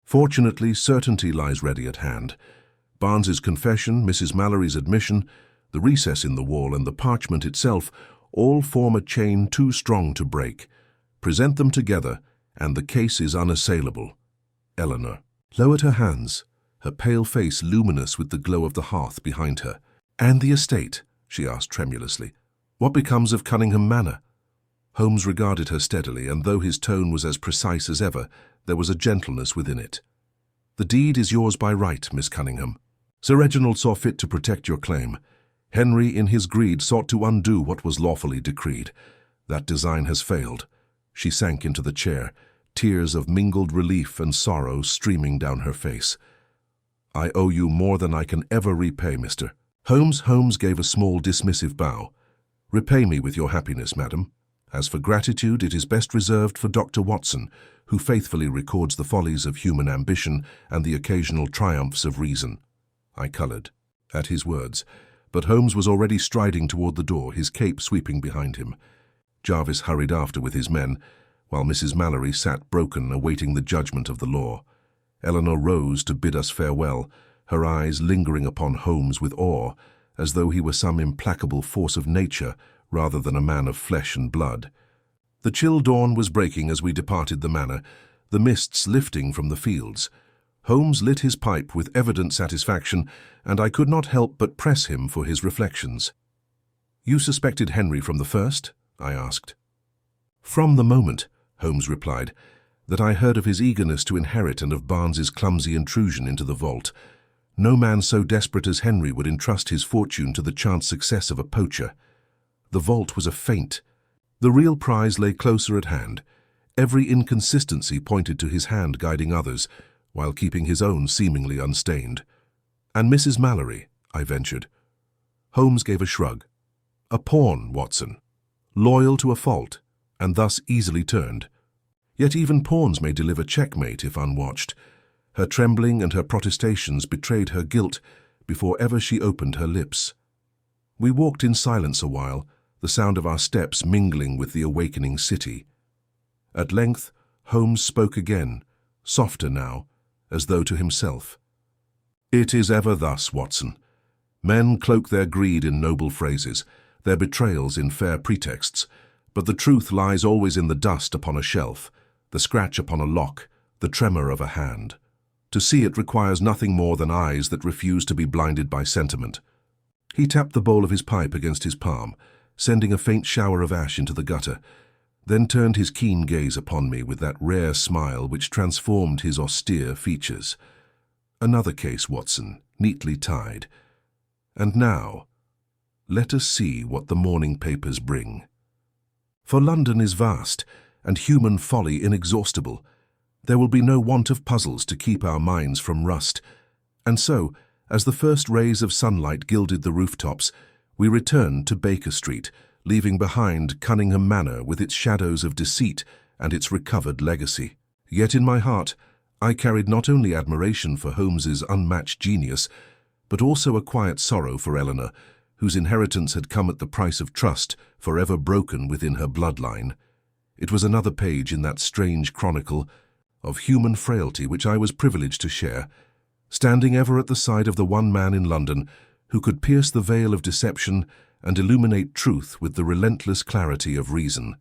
Fortunately, certainty lies ready at hand. Barnes's confession, Mrs. Mallory's admission, the recess in the wall, and the parchment itself all form a chain too strong to break. Present them together, and the case is unassailable. Eleanor lowered her hands, her pale face luminous with the glow of the hearth behind her. "And the estate?" she asked tremulously. "What becomes of Cunningham Manor?" Holmes regarded her steadily, and though his tone was as precise as ever, there was a gentleness within it. "The deed is yours by right, Miss Cunningham. Sir Reginald saw fit to protect your claim. Henry, in his greed, sought to undo what was lawfully decreed. That design has failed." She sank into the chair, tears of mingled relief and sorrow streaming down her face. "I owe you more than I can ever repay, Mr. Holmes gave a small dismissive bow. "Repay me with your happiness, madam. As for gratitude, it is best reserved for Dr. Watson, who faithfully records the follies of human ambition and the occasional triumphs of reason." I coloured at his words, but Holmes was already striding toward the door, his cape sweeping behind him. Jarvis hurried after with his men, while Mrs. Mallory sat broken, awaiting the judgment of the law. Eleanor rose to bid us farewell, her eyes lingering upon Holmes with awe, as though he were some implacable force of nature rather than a man of flesh and blood. The chill dawn was breaking as we departed the manor, the mists lifting from the fields. Holmes lit his pipe with evident satisfaction, and I could not help but press him for his reflections. "You suspected Henry from the first?" I asked. "From the moment," Holmes replied, "that I heard of his eagerness to inherit and of Barnes's clumsy intrusion into the vault. No man so desperate as Henry would entrust his fortune to the chance success of a poacher. The vault was a feint. The real prize lay closer at hand. Every inconsistency pointed to his hand guiding others, while keeping his own seemingly unstained." "And Mrs. Mallory?" I ventured. Holmes gave a shrug. "A pawn, Watson. Loyal to a fault, and thus easily turned. Yet even pawns may deliver checkmate if unwatched. Her trembling and her protestations betrayed her guilt before ever she opened her lips." We walked in silence a while, the sound of our steps mingling with the awakening city. At length, Holmes spoke again, softer now, as though to himself. "It is ever thus, Watson. Men cloak their greed in noble phrases, their betrayals in fair pretexts, but the truth lies always in the dust upon a shelf, the scratch upon a lock, the tremor of a hand. To see it requires nothing more than eyes that refuse to be blinded by sentiment." He tapped the bowl of his pipe against his palm, sending a faint shower of ash into the gutter, then turned his keen gaze upon me with that rare smile which transformed his austere features. "Another case, Watson, neatly tied. And now, let us see what the morning papers bring. For London is vast, and human folly inexhaustible. There will be no want of puzzles to keep our minds from rust. And so, as the first rays of sunlight gilded the rooftops, we returned to Baker Street, leaving behind Cunningham Manor with its shadows of deceit and its recovered legacy. Yet in my heart, I carried not only admiration for Holmes's unmatched genius, but also a quiet sorrow for Eleanor, whose inheritance had come at the price of trust forever broken within her bloodline. It was another page in that strange chronicle of human frailty which I was privileged to share, standing ever at the side of the one man in London who could pierce the veil of deception and illuminate truth with the relentless clarity of reason.